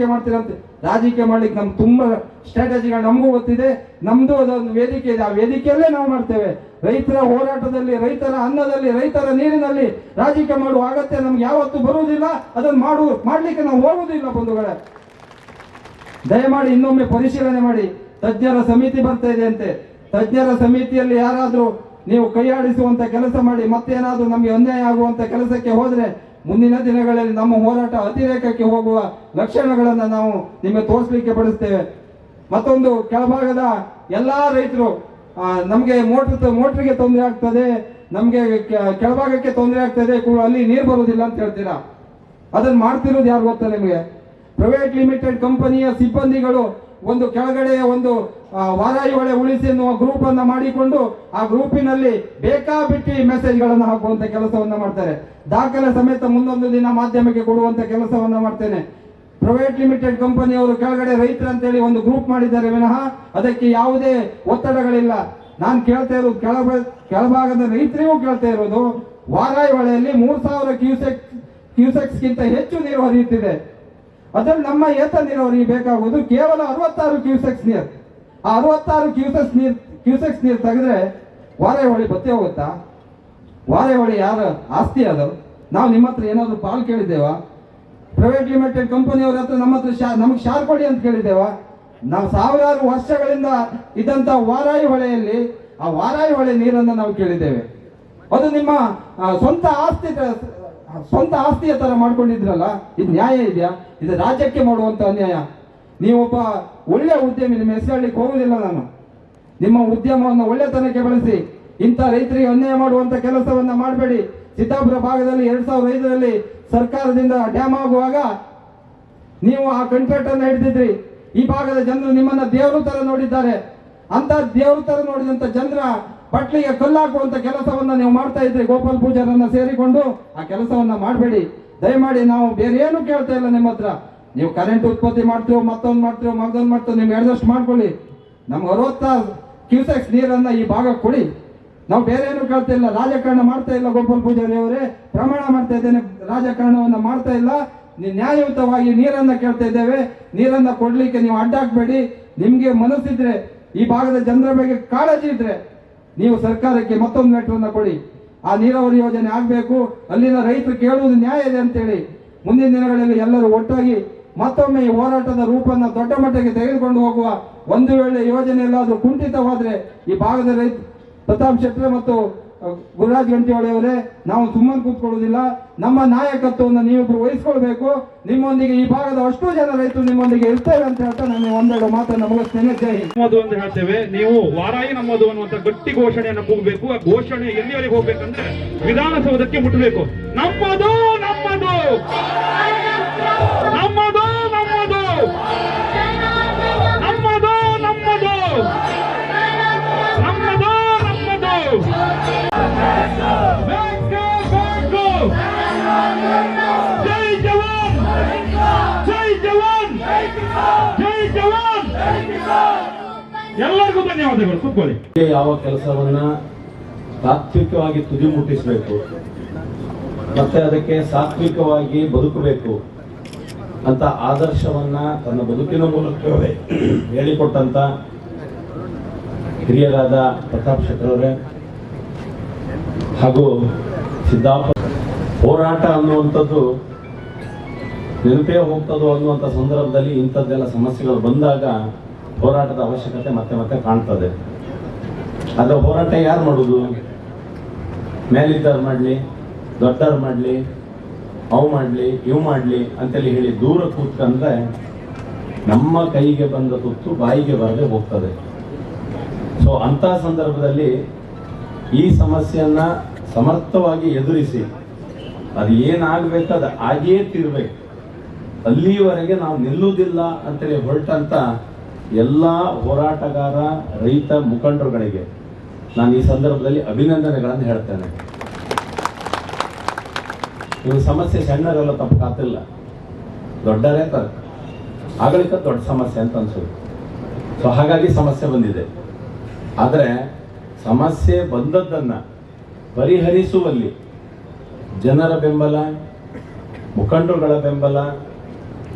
ಅಂತ. ರಾಜಕೀಯ ಮಾಡ್ಲಿಕ್ಕೆ ನಮ್ಗೆ ತುಂಬಾ ಸ್ಟ್ರಾಟಜಿಗಳು ನಮಗೂ ಗೊತ್ತಿದೆ. ನಮ್ದು ಅದೊಂದು ವೇದಿಕೆ ಇದೆ, ಆ ವೇದಿಕೆಯಲ್ಲೇ ನಾವು ಮಾಡ್ತೇವೆ. ರೈತರ ಹೋರಾಟದಲ್ಲಿ, ರೈತರ ಅನ್ನದಲ್ಲಿ, ರೈತರ ನೀರಿನಲ್ಲಿ ರಾಜಕೀಯ ಮಾಡುವ ಅಗತ್ಯ ನಮ್ಗೆ ಯಾವತ್ತೂ ಬರುವುದಿಲ್ಲ. ಅದನ್ನು ಮಾಡ್ಲಿಕ್ಕೆ ನಾವು ಹೋಗುವುದಿಲ್ಲ ಬಂಧುಗಳೇ. ದಯಮಾಡಿ ಇನ್ನೊಮ್ಮೆ ಪರಿಶೀಲನೆ ಮಾಡಿ. ತಜ್ಞರ ಸಮಿತಿ ಬರ್ತಾ ಇದೆ ಅಂತೆ. ತಜ್ಞರ ಸಮಿತಿಯಲ್ಲಿ ಯಾರಾದ್ರೂ ನೀವು ಕೈಯಾಡಿಸುವಂತ ಕೆಲಸ ಮಾಡಿ ಮತ್ತೇನಾದ್ರೂ ನಮಗೆ ಅನ್ಯಾಯ ಆಗುವಂತ ಕೆಲಸಕ್ಕೆ ಹೋದ್ರೆ ಮುಂದಿನ ದಿನಗಳಲ್ಲಿ ನಮ್ಮ ಹೋರಾಟ ಅತಿರೇಕಕ್ಕೆ ಹೋಗುವ ಲಕ್ಷಣಗಳನ್ನ ನಾವು ನಿಮಗೆ ತೋರಿಸಲಿಕ್ಕೆ ಪಡಿಸ್ತೇವೆ. ಮತ್ತೊಂದು, ಕೆಳಭಾಗದ ಎಲ್ಲಾ ರೈತರು ನಮ್ಗೆ ಮೋಟ್ರಿಗೆ ತೊಂದರೆ ಆಗ್ತದೆ, ನಮ್ಗೆ ಕೆಳಭಾಗಕ್ಕೆ ತೊಂದರೆ ಆಗ್ತದೆ, ಅಲ್ಲಿ ನೀರು ಬರುವುದಿಲ್ಲ ಅಂತ ಹೇಳ್ತೀರಾ. ಅದನ್ನ ಮಾಡ್ತಿರೋದು ಯಾರು ಗೊತ್ತಾ ನಿಮಗೆ? ಪ್ರೈವೇಟ್ ಲಿಮಿಟೆಡ್ ಕಂಪನಿಯ ಸಿಬ್ಬಂದಿಗಳು ಒಂದು ಕೆಳಗಡೆಯ ಒಂದು ವಾರಾಯಿ ಹೊಳೆ ಉಳಿಸಿ ಎನ್ನುವ ಗ್ರೂಪ್ ಅನ್ನ ಮಾಡಿಕೊಂಡು ಆ ಗ್ರೂಪಿನಲ್ಲಿ ಬೇಕಾಬಿಟ್ಟಿ ಮೆಸೇಜ್ಗಳನ್ನು ಹಾಕುವಂತ ಕೆಲಸವನ್ನ ಮಾಡ್ತಾರೆ. ದಾಖಲೆ ಸಮೇತ ಮುಂದೊಂದು ದಿನ ಮಾಧ್ಯಮಕ್ಕೆ ಕೊಡುವಂತ ಕೆಲಸವನ್ನ ಮಾಡ್ತೇನೆ. ಪ್ರೈವೇಟ್ ಲಿಮಿಟೆಡ್ ಕಂಪನಿಯವರು ಕೆಳಗಡೆ ರೈತರು ಅಂತೇಳಿ ಒಂದು ಗ್ರೂಪ್ ಮಾಡಿದ್ದಾರೆ ವಿನಃ ಅದಕ್ಕೆ ಯಾವುದೇ ಒತ್ತಡಗಳಿಲ್ಲ. ನಾನು ಕೇಳ್ತಾ ಇರೋದು ಕೆಳಭಾಗದ ರೈತರಿಗೂ ಕೇಳ್ತಾ ಇರೋದು, ವಾರಾಯಿ ಹೊಳೆಯಲ್ಲಿ 3000 ಕ್ಯೂಸೆಕ್ಸ್ಗಿಂತ ಹೆಚ್ಚು ನೀರು ಹರಿಯುತ್ತಿದೆ. ಅದರಲ್ಲಿ ನಮ್ಮ ಏತ ನೀರಾವರಿಗೆ ಬೇಕಾಗುವುದು ಕೇವಲ 66 ಕ್ಯೂಸೆಕ್ಸ್ ನೀರು. ಆ 66 ಕ್ಯೂಸೆಕ್ಸ್ ನೀರು ತೆಗೆದ್ರೆ ವಾರಾಯಿ ಹೊಳೆ ಬತ್ತೆ ಹೋಗುತ್ತಾ? ವಾರಾಯಿ ಹೊಳೆ ಯಾರ ಆಸ್ತಿ? ಅದು ನಾವು ನಿಮ್ಮ ಹತ್ರ ಏನಾದ್ರು ಪಾಲ್ ಕೇಳಿದ್ದೇವಾ? ಪ್ರೈವೇಟ್ ಲಿಮಿಟೆಡ್ ಕಂಪನಿಯವ್ರ ಹತ್ರ ನಮ್ಮ ಹತ್ರ ನಮಗೆ ಶಾರ್ ಕೊಡಿ ಅಂತ ಕೇಳಿದ್ದೇವಾ? ನಾವು ಸಾವಿರಾರು ವರ್ಷಗಳಿಂದ ಇದ್ದಂತ ವಾರಾಯಿ ಹೊಳೆಯಲ್ಲಿ ಆ ವಾರಾಯಿ ಹೊಳೆ ನೀರನ್ನು ನಾವು ಕೇಳಿದ್ದೇವೆ. ಅದು ನಿಮ್ಮ ಸ್ವಂತ ಆಸ್ತಿಯ ತರ ಮಾಡ್ಕೊಂಡಿದ್ರಲ್ಲ, ಇದು ನ್ಯಾಯ ಇದೆಯಾ? ಇದು ರಾಜ್ಯಕ್ಕೆ ಮಾಡುವಂತ ಅನ್ಯಾಯ. ನೀವೊಬ್ಬ ಒಳ್ಳೆ ಉದ್ಯಮಿ, ನಿಮ್ಮ ಹೆಸರಳ್ಳಿಕ್ಕೆ ಹೋಗುವುದಿಲ್ಲ ನಾನು. ನಿಮ್ಮ ಉದ್ಯಮವನ್ನು ಒಳ್ಳೆತನಕ್ಕೆ ಬಳಸಿ ಇಂಥ ರೈತರಿಗೆ ಅನ್ಯಾಯ ಮಾಡುವಂತ ಕೆಲಸವನ್ನ ಮಾಡಬೇಡಿ. ಸಿದ್ದಾಪುರ ಭಾಗದಲ್ಲಿ 2005ರಲ್ಲಿ ಸರ್ಕಾರದಿಂದ ಡ್ಯಾಮ್ ಆಗುವಾಗ ನೀವು ಆ ಕಾಂಟ್ರಾಕ್ಟ್ ಅನ್ನು ಹಿಡಿದಿದ್ರಿ. ಈ ಭಾಗದ ಜನರು ನಿಮ್ಮನ್ನ ದೇವರು ತರ ನೋಡಿದ್ದಾರೆ. ಅಂತ ದೇವರು ತರ ನೋಡಿದಂತ ಜನರ ಬಟ್ಲಿಗೆ ಕಲ್ಲಾಕುವಂತ ಕೆಲಸವನ್ನ ನೀವು ಮಾಡ್ತಾ ಇದ್ರಿ. ಗೋಪಾಲ್ ಪೂಜಾರನ್ನ ಸೇರಿಕೊಂಡು ಆ ಕೆಲಸವನ್ನ ಮಾಡಬೇಡಿ ದಯಮಾಡಿ. ನಾವು ಬೇರೆ ಏನು ಕೇಳ್ತಾ ಇಲ್ಲ ನಿಮ್ಮ ಹತ್ರ. ನೀವು ಕರೆಂಟ್ ಉತ್ಪತ್ತಿ ಮಾಡ್ತೀವೋ, ಮತ್ತೊಂದು ಮಾಡ್ತೀವೋ ನಿಮ್ಗೆ ಅಡ್ಜಸ್ಟ್ ಮಾಡ್ಕೊಳ್ಳಿ. ನಮ್ಗೆ 60 ಕ್ಯೂಸೆಕ್ಸ್ ನೀರನ್ನ ಈ ಭಾಗಕ್ಕೆ ಕೊಡಿ. ನಾವು ಬೇರೆ ಏನು ಕೇಳ್ತಾ ಇಲ್ಲ, ರಾಜಕಾರಣ ಮಾಡ್ತಾ ಇಲ್ಲ. ಗೋಪಾಲ್ ಪೂಜಾರಿ ಅವರೇ, ಪ್ರಮಾಣ ಮಾಡ್ತಾ ಇದ್ದೇನೆ, ರಾಜಕಾರಣವನ್ನ ಮಾಡ್ತಾ ಇಲ್ಲ. ನ್ಯಾಯಯುತವಾಗಿ ನೀರನ್ನ ಕೇಳ್ತಾ ಇದ್ದೇವೆ. ನೀರನ್ನ ಕೊಡ್ಲಿಕ್ಕೆ ನೀವು ಅಡ್ಡಾಕ್ಬೇಡಿ. ನಿಮ್ಗೆ ಮನಸ್ಸಿದ್ರೆ, ಈ ಭಾಗದ ಜನರ ಬಗ್ಗೆ ಕಾಳಜಿ ಇದ್ರೆ ನೀವು ಸರ್ಕಾರಕ್ಕೆ ಮತ್ತೊಂದು ಲೆಟರ್ ಅನ್ನ ಕೊಡಿ. ಆ ನೀರಾವರಿ ಯೋಜನೆ ಆಗ್ಬೇಕು, ಅಲ್ಲಿನ ರೈತರು ಕೇಳುವುದು ನ್ಯಾಯ ಇದೆ ಅಂತೇಳಿ ಮುಂದಿನ ದಿನಗಳಲ್ಲಿ ಎಲ್ಲರೂ ಒಟ್ಟಾಗಿ ಮತ್ತೊಮ್ಮೆ ಈ ಹೋರಾಟದ ರೂಪನ್ನ ದೊಡ್ಡ ಮಟ್ಟಿಗೆ ತೆಗೆದುಕೊಂಡು ಹೋಗುವ. ಒಂದು ವೇಳೆ ಯೋಜನೆ ಎಲ್ಲಾದ್ರೂ ಕುಂಠಿತವಾದ್ರೆ ಈ ಭಾಗದ ರೈತ ಪ್ರತಾಪ್ ಶೆಟ್ಟಿ ಮತ್ತು ಗುರುರಾಜ್ ಗಂಟಿಹೊಳಿ ಅವರೇ, ನಾವು ಸುಮ್ಮನೆ ಕೂತ್ಕೊಳ್ಳುವುದಿಲ್ಲ. ನಮ್ಮ ನಾಯಕತ್ವವನ್ನು ನೀವಿಬ್ರು ವಹಿಸ್ಕೊಳ್ಬೇಕು. ನಿಮ್ಮೊಂದಿಗೆ ಈ ಭಾಗದ ಅಷ್ಟು ಜನ ರೈತರು ನಿಮ್ಮೊಂದಿಗೆ ಇರ್ತೇವೆ ಅಂತ ಹೇಳ್ತಾ ನಾನು ಒಂದೆರಡು ಮಾತನ್ನು ಮುಗಿಸ್ತೇನೆ. ಜೈ ಹಿಂದ್. ನಮ್ಮದು ಅಂತ ಹೇಳ್ತೇವೆ, ನೀವು ವಾರಾಯಿ ನಮ್ಮದು ಅನ್ನುವಂತ ಗಟ್ಟಿ ಘೋಷಣೆಯನ್ನು ಕೂಗಬೇಕು. ಆ ಘೋಷಣೆ ಎಲ್ಲಿವರೆಗೆ ಹೋಗ್ಬೇಕಂದ್ರೆ ವಿಧಾನಸೌಧಕ್ಕೆ ಮುಟ್ಟಬೇಕು. ನಮ್ಮದು ನಮ್ಮದು ನಮ್ಮದು ನಮ್ಮದು ನಮ್ಮದು ನಮ್ಮದು ನಮ್ಮದು ನಮ್ಮದು ಜೈ ಜವಾನ್ ಜೈ ಜವಾನ್ ಜೈ ಜವಾನ್. ಎಲ್ಲರಿಗೂ ಧನ್ಯವಾದಗಳು. ಕೂತ್ಕೊಳ್ಳಿ. ಯಾವ ಕೆಲಸವನ್ನ ತಾತ್ವಿಕವಾಗಿ ತುದಿ ಮುಟ್ಟಿಸಬೇಕು ಮತ್ತೆ ಅದಕ್ಕೆ ಸಾತ್ವಿಕವಾಗಿ ಬದುಕಬೇಕು ಅಂತ ಆದರ್ಶವನ್ನ ತನ್ನ ಬದುಕಿನ ಮೂಲಕವೇ ಹೇಳಿಕೊಟ್ಟಂತ ಹಿರಿಯರಾದ ಪ್ರತಾಪ್ ಶೆಟ್ಟಿ ಅವರೇ ಹಾಗೂ ಸಿದ್ದಾಪುರ ಹೋರಾಟ ಅನ್ನುವಂಥದ್ದು ನೆನಪೇ ಹೋಗ್ತದೋ ಅನ್ನುವಂಥ ಸಂದರ್ಭದಲ್ಲಿ ಇಂಥದ್ದೆಲ್ಲ ಸಮಸ್ಯೆಗಳು ಬಂದಾಗ ಹೋರಾಟದ ಅವಶ್ಯಕತೆ ಮತ್ತೆ ಮತ್ತೆ ಕಾಣ್ತದೆ. ಆದ್ರೆ ಹೋರಾಟ ಯಾರು ಮಾಡುದು? ಮೇಲಿದ್ದವ್ರು ಮಾಡ್ಲಿ, ದೊಡ್ಡವ್ರು ಮಾಡ್ಲಿ, ಅವು ಮಾಡ್ಲಿ, ಇವು ಮಾಡ್ಲಿ ಅಂತೇಳಿ ಹೇಳಿ ದೂರ ಕೂತ್ಕೊಂಡ್ರೆ ನಮ್ಮ ಕೈಗೆ ಬಂದ ತುತ್ತು ಬಾಯಿಗೆ ಬರದೆ ಹೋಗ್ತದೆ. ಸೊ ಅಂತ ಸಂದರ್ಭದಲ್ಲಿ ಈ ಸಮಸ್ಯೆಯನ್ನ ಸಮರ್ಥವಾಗಿ ಎದುರಿಸಿ ಅದು ಏನಾಗಬೇಕು ಅದು ಆಗೇ ತೀರ್ಬೇಕು, ಅಲ್ಲಿವರೆಗೆ ನಾವು ನಿಲ್ಲುವುದಿಲ್ಲ ಅಂತೇಳಿ ಹೊರಟಂತ ಎಲ್ಲ ಹೋರಾಟಗಾರ ರೈತ ಮುಖಂಡರುಗಳಿಗೆ ನಾನು ಈ ಸಂದರ್ಭದಲ್ಲಿ ಅಭಿನಂದನೆಗಳನ್ನು ಹೇಳ್ತೇನೆ. ಇವು ಸಮಸ್ಯೆ ಸಣ್ಣರೆಲ್ಲ ತಪ್ಪು ಕಾತಿಲ್ಲ, ದೊಡ್ಡರೇ ಆಗಲಿಕ್ಕೆ ದೊಡ್ಡ ಸಮಸ್ಯೆ ಅಂತ ಅನ್ಸೋದು. ಸೊ ಹಾಗಾಗಿ ಸಮಸ್ಯೆ ಬಂದಿದೆ. ಆದರೆ ಸಮಸ್ಯೆ ಬಂದದ್ದನ್ನ ಪರಿಹರಿಸುವಲ್ಲಿ ಜನರ ಬೆಂಬಲ, ಮುಖಂಡರುಗಳ ಬೆಂಬಲ,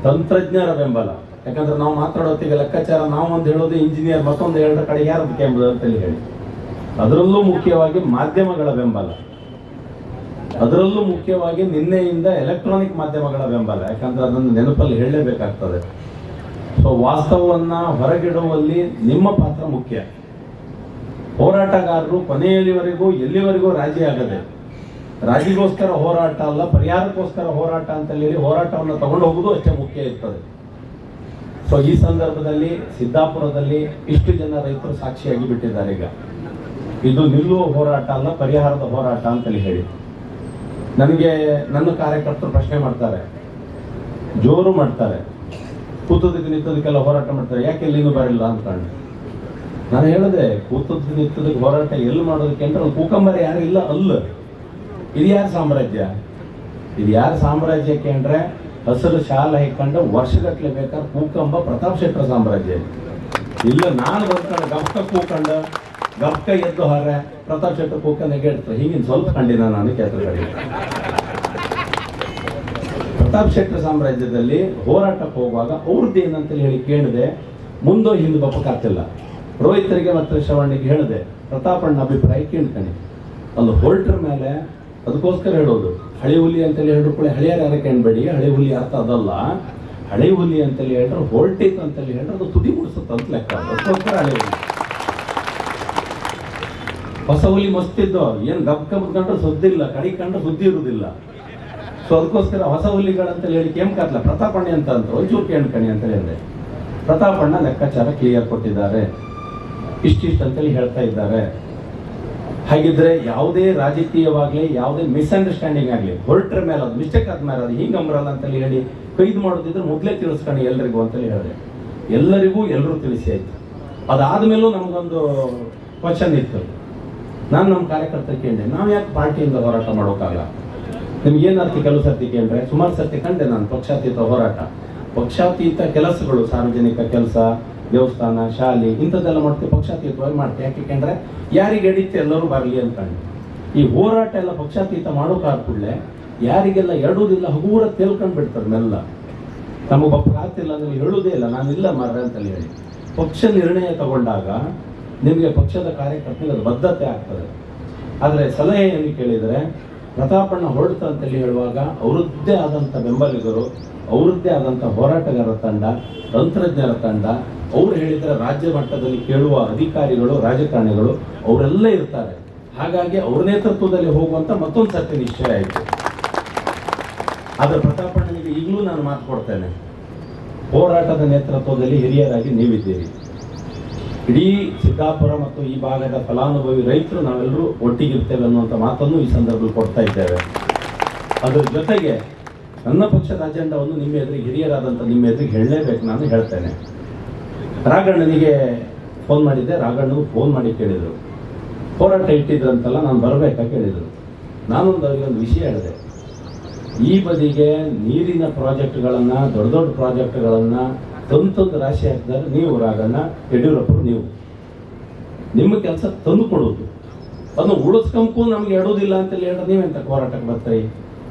ತಂತ್ರಜ್ಞರ ಬೆಂಬಲ. ಯಾಕಂದ್ರೆ ನಾವು ಮಾತಾಡೋತ್ತಿಗೆ ಲೆಕ್ಕಾಚಾರ ನಾವು ಒಂದು ಹೇಳೋದು, ಇಂಜಿನಿಯರ್ ಮತ್ತೊಂದು ಹೇಳೋ ಕಡೆ ಯಾರದಕ್ಕೆ ಎಂಬುದು ಅಂತೇಳಿ ಹೇಳಿ, ಅದರಲ್ಲೂ ಮುಖ್ಯವಾಗಿ ಮಾಧ್ಯಮಗಳ ಬೆಂಬಲ, ಅದರಲ್ಲೂ ಮುಖ್ಯವಾಗಿ ನಿನ್ನೆಯಿಂದ ಎಲೆಕ್ಟ್ರಾನಿಕ್ ಮಾಧ್ಯಮಗಳ ಬೆಂಬಲ. ಯಾಕಂದ್ರೆ ಅದನ್ನು ನೆನಪಲ್ಲಿ ಹೇಳಲೇಬೇಕಾಗ್ತದೆ. ಸೊ ವಾಸ್ತವವನ್ನ ಹೊರಗಿಡುವಲ್ಲಿ ನಿಮ್ಮ ಪಾತ್ರ ಮುಖ್ಯ. ಹೋರಾಟಗಾರರು ಕೊನೆಯಲ್ಲಿವರೆಗೂ ಎಲ್ಲಿವರೆಗೂ ರಾಜಿ ಆಗದೆ, ರಾಜಿಗೋಸ್ಕರ ಹೋರಾಟ ಅಲ್ಲ ಪರಿಹಾರಕ್ಕೋಸ್ಕರ ಹೋರಾಟ ಅಂತ ಹೇಳಿ ಹೋರಾಟವನ್ನು ತಗೊಂಡು ಹೋಗುವುದು ಅಷ್ಟೇ ಮುಖ್ಯ ಇರ್ತದೆ. ಸೊ ಈ ಸಂದರ್ಭದಲ್ಲಿ ಸಿದ್ದಾಪುರದಲ್ಲಿ ಇಷ್ಟು ಜನ ರೈತರು ಸಾಕ್ಷಿಯಾಗಿ ಬಿಟ್ಟಿದ್ದಾರೆ. ಈಗ ಇದು ನಿಲ್ಲುವ ಹೋರಾಟ ಅಲ್ಲ, ಪರಿಹಾರದ ಹೋರಾಟ ಅಂತೇಳಿ ಹೇಳಿ ನನಗೆ ನನ್ನ ಕಾರ್ಯಕರ್ತರು ಪ್ರಶ್ನೆ ಮಾಡ್ತಾರೆ, ಜೋರು ಮಾಡ್ತಾರೆ, ಕೂತದಕ್ಕೆ ನಿಂತದಕ್ಕೆಲ್ಲ ಹೋರಾಟ ಮಾಡ್ತಾರೆ, ಯಾಕೆ ಎಲ್ಲಿನೂ ಬರಲ್ಲ ಅನ್ಕೊಂಡು. ನಾನು ಹೇಳಿದೆ, ಕೂತದಕ್ಕೆ ನಿಂತದಕ್ಕೆ ಹೋರಾಟ ಎಲ್ಲಿ ಮಾಡೋದಕ್ಕೆ ಅಂದ್ರೆ ಕೂಕಂಬರ ಯಾರು ಇಲ್ಲ ಅಲ್ಲ. ಇದು ಯಾರ ಸಾಮ್ರಾಜ್ಯ? ಇದು ಯಾರ ಸಾಮ್ರಾಜ್ಯಕ್ಕೆ ಅಂದ್ರೆ ಹಸಿರು ಶಾಲ ಹಾಕೊಂಡು ವರ್ಷಗಟ್ಟಲೆ ಬೇಕಾದ್ರೆ ಕೂಕಂಬ ಪ್ರತಾಪ್ ಶೆಟ್ಟರ ಸಾಮ್ರಾಜ್ಯ. ಇಲ್ಲ ನಾನು ಬಂದ್ಕೊಂಡು ಗಪ್ಕ ಕೂಕಂಡ ಗಪ್ಕ ಎದ್ದು ಹಾರ ಪ್ರತಾಪ್ ಶೆಟ್ಟರ್ ಕೂಕನಿಗೆ ಹೇಳ್ತಾರೆ. ಹೀಗಿನ ಸ್ವಲ್ಪ ಕಂಡಿನ ನಾನು ಕೇತಗಡೆ ಪ್ರತಾಪ್ ಶೆಟ್ಟರ್ ಸಾಮ್ರಾಜ್ಯದಲ್ಲಿ ಹೋರಾಟಕ್ಕೆ ಹೋಗುವಾಗ ಅವ್ರದ್ದು ಏನಂತೇಳಿ ಹೇಳಿ ಕೇಳಿದೆ, ಮುಂದೋ ಹಿಂದೆ ಬಪ್ಪಕ್ಕಾಗ್ತಿಲ್ಲ. ರೋಹಿತರಿಗೆ ಮತ್ತು ಶ್ರವಣಿಗೆ ಹೇಳಿದೆ, ಪ್ರತಾಪಣ್ಣ ಅಭಿಪ್ರಾಯ ಕೇಳ್ತಾನೆ. ಅಲ್ಲಿ ಹೊರಟ್ರ ಮೇಲೆ ಅದಕ್ಕೋಸ್ಕರ ಹೇಳೋದು, ಹಳೆ ಹುಲಿ ಅಂತೇಳಿ ಹೇಳ್ರು ಕೂಡ ಹಳೆಯರ ಯಾರಕ್ಕೆ ಅನ್ಬೇಡಿ, ಹಳೆ ಹುಲಿ ಅರ್ಥ ಅದಲ್ಲ. ಹಳೆ ಹುಲಿ ಅಂತೇಳಿ ಹೇಳ್ರೆ ಹೊರಟಿತ್ತು ಅಂತೇಳಿ ಹೇಳ್ರೆ ಅದು ತುದಿ ಮುಡಿಸುತ್ತೆ ಅಂತ ಲೆಕ್ಕ. ಅದಕ್ಕೋಸ್ಕರ ಹಳೆ ಹುಲಿ. ಹೊಸ ಹುಲಿ ಮಸ್ತಿದ್ದು ಏನು ಗಪ್ ಕಂಡ್ರೆ ಸುದ್ದಿ ಇಲ್ಲ, ಕಡಿ ಕಂಡ್ರೆ ಸುದ್ದಿ ಇರುವುದಿಲ್ಲ. ಸೊ ಅದಕ್ಕೋಸ್ಕರ ಹೊಸ ಹುಲಿಗಳಂತ ಹೇಳಿ ಕೇಮ್ಕಾತ್ಲ ಪ್ರತಾಪಣ್ಣ ಅಂತ ಒಂಚೂರು ಕೇಳ್ಕಣಿ ಅಂತ ಹೇಳಿದೆ. ಪ್ರತಾಪಣ್ಣ ಲೆಕ್ಕಾಚಾರ ಕ್ಲಿಯರ್ ಕೊಟ್ಟಿದ್ದಾರೆ, ಇಷ್ಟಿಷ್ಟು ಅಂತೇಳಿ ಹೇಳ್ತಾ ಇದ್ದಾರೆ. ಹಾಗಿದ್ರೆ ಯಾವುದೇ ರಾಜಕೀಯವಾಗ್ಲಿ, ಯಾವುದೇ ಮಿಸ್ಅಂಡರ್ಸ್ಟ್ಯಾಂಡಿಂಗ್ ಆಗಲಿ, ಹೊರಟ್ರ ಮೇಲೆ ಅದು ಮಿಸ್ಟೇಕ್ ಆದ್ಮೇಲೆ ಅದು ಹಿಂಗೆ ಅಂಬರಲ್ಲ ಅಂತೇಳಿ ಹೇಳಿ ಕೈದು ಮಾಡೋದಿದ್ರೆ ಮೊದಲೇ ತಿಳಿಸ್ಕೊಂಡು ಎಲ್ರಿಗೂ ಅಂತೇಳಿ ಹೇಳಿದೆ. ಎಲ್ಲರಿಗೂ ಎಲ್ಲರೂ ತಿಳಿಸಿ ಆಯ್ತು. ಅದಾದ್ಮೇಲೂ ನಮಗೊಂದು ಕ್ವಶನ್ ಇತ್ತು. ನಾನು ನಮ್ಮ ಕಾರ್ಯಕರ್ತರು ಕೇಳಿದೆ, ನಾವು ಯಾಕೆ ಪಾರ್ಟಿಯಿಂದ ಹೋರಾಟ ಮಾಡೋಕ್ಕಾಗಲ್ಲ? ನಿಮ್ಗೆ ಏನಾರ್ತಿ ಕೆಲವು ಸರ್ತಿ ಕೇಳಿದ್ರೆ ಸುಮಾರು ಸರ್ತಿ ಕಂಡೆ ನಾನು ಪಕ್ಷಾತೀತ ಹೋರಾಟ, ಪಕ್ಷಾತೀತ ಕೆಲಸಗಳು, ಸಾರ್ವಜನಿಕ ಕೆಲಸ, ದೇವಸ್ಥಾನ, ಶಾಲೆ ಇಂಥದ್ದೆಲ್ಲ ಮಾಡ್ತೀವಿ, ಪಕ್ಷಾತೀತವಾಗಿ ಮಾಡ್ತೀವಿ. ಯಾಕೆ ಕೇಂದ್ರೆ ಯಾರಿಗೆ ಎಡಿತ್ತೆ ಎಲ್ಲರೂ ಬರಲಿ ಅನ್ಕೊಂಡು. ಈ ಹೋರಾಟ ಎಲ್ಲ ಪಕ್ಷಾತೀತ ಮಾಡೋಕ್ಕಾದ ಕೂಡಲೇ ಯಾರಿಗೆಲ್ಲ ಎರಡೂದಿಲ್ಲ ಹಗೂರ ತೇಲ್ಕೊಂಡು ಬಿಡ್ತಾರೆ ಮೆಲ್ಲ. ನಮಗೊಬ್ಬ ಆಗ್ತಿಲ್ಲ ಅಂದ್ರೆ ಹೇಳುವುದೇ ಇಲ್ಲ, ನಾನಿಲ್ಲ ಮಾರ್ರೆ ಅಂತೇಳಿ ಹೇಳಿ. ಪಕ್ಷ ನಿರ್ಣಯ ತಗೊಂಡಾಗ ನಿಮಗೆ ಪಕ್ಷದ ಕಾರ್ಯಕರ್ತರಿಗೆ ಅದು ಬದ್ಧತೆ ಆಗ್ತದೆ. ಆದರೆ ಸಲಹೆ ಏನು ಕೇಳಿದರೆ, ಪ್ರತಾಪಣ್ಣ ಹೊರಡ್ತ ಅಂತೇಳಿ ಹೇಳುವಾಗ ಅವರದ್ದೇ ಆದಂಥ ಬೆಂಬಲಿಗರು, ಅವರದ್ದೇ ಆದಂಥ ಹೋರಾಟಗಾರರ ತಂಡ, ತಂತ್ರಜ್ಞರ ತಂಡ, ಅವ್ರು ಹೇಳಿದರೆ ರಾಜ್ಯ ಮಟ್ಟದಲ್ಲಿ ಕೇಳುವ ಅಧಿಕಾರಿಗಳು, ರಾಜಕಾರಣಿಗಳು ಅವರೆಲ್ಲ ಇರ್ತಾರೆ. ಹಾಗಾಗಿ ಅವ್ರ ನೇತೃತ್ವದಲ್ಲಿ ಹೋಗುವಂತ ಮತ್ತೊಂದು ಸರ್ತಿ ನಿಶ್ಚಯ ಆಯಿತು. ಆದರೆ ಪ್ರತಾಪಣ್ಣನಿಗೆ ಈಗಲೂ ನಾನು ಮಾತು ಕೊಡ್ತೇನೆ, ಹೋರಾಟದ ನೇತೃತ್ವದಲ್ಲಿ ಹಿರಿಯರಾಗಿ ನೀವಿದ್ದೀರಿ. ಇಡೀ ಸಿದ್ದಾಪುರ ಮತ್ತು ಈ ಭಾಗದ ಫಲಾನುಭವಿ ರೈತರು ನಾವೆಲ್ಲರೂ ಒಟ್ಟಿಗಿರ್ತೇವೆ ಅನ್ನುವಂಥ ಮಾತನ್ನು ಈ ಸಂದರ್ಭದಲ್ಲಿ ಕೊಡ್ತಾ ಇದ್ದೇವೆ. ಅದರ ಜೊತೆಗೆ ನನ್ನ ಪಕ್ಷದ ಅಜೆಂಡಾವನ್ನು ನಿಮ್ಮ ಎದುರಿಗೆ, ಹಿರಿಯರಾದಂಥ ನಿಮ್ಮ ಎದುರಿಗೆ ಹೇಳಲೇಬೇಕು. ನಾನು ಹೇಳ್ತೇನೆ, ರಾಘಣ್ಣನಿಗೆ ಫೋನ್ ಮಾಡಿದ್ದೆ, ರಾಘಣ್ಣನಿಗೆ ಫೋನ್ ಮಾಡಿ ಕೇಳಿದರು, ಹೋರಾಟ ಇಟ್ಟಿದ್ರಂತಲ್ಲ, ನಾನು ಬರಬೇಕಾ ಕೇಳಿದರು. ನಾನೊಂದು ಅವರಿಗೆ ಒಂದು ವಿಷಯ ಹೇಳಿದೆ, ಈ ಬದಿಗೆ ನೀರಿನ ಪ್ರಾಜೆಕ್ಟ್ಗಳನ್ನು, ದೊಡ್ಡ ದೊಡ್ಡ ಪ್ರಾಜೆಕ್ಟ್ಗಳನ್ನು ತಂದು ರಾಶಿ ಹಾಕಿದ್ದಾರೆ ನೀವು, ರಾಘಣ್ಣ, ಯಡಿಯೂರಪ್ಪರು, ನೀವು ನಿಮ್ಮ ಕೆಲಸ ತಂದು ಕೊಡೋದು, ಅದನ್ನು ಉಳಿಸ್ಕೊಂಬೂ ನಮ್ಗೆ ಎಡೋದಿಲ್ಲ ಅಂತೇಳಿ ಹೇಳಿದ್ರೆ ನೀವೆಂತ ಹೋರಾಟಕ್ಕೆ ಬರ್ತೀರಿ?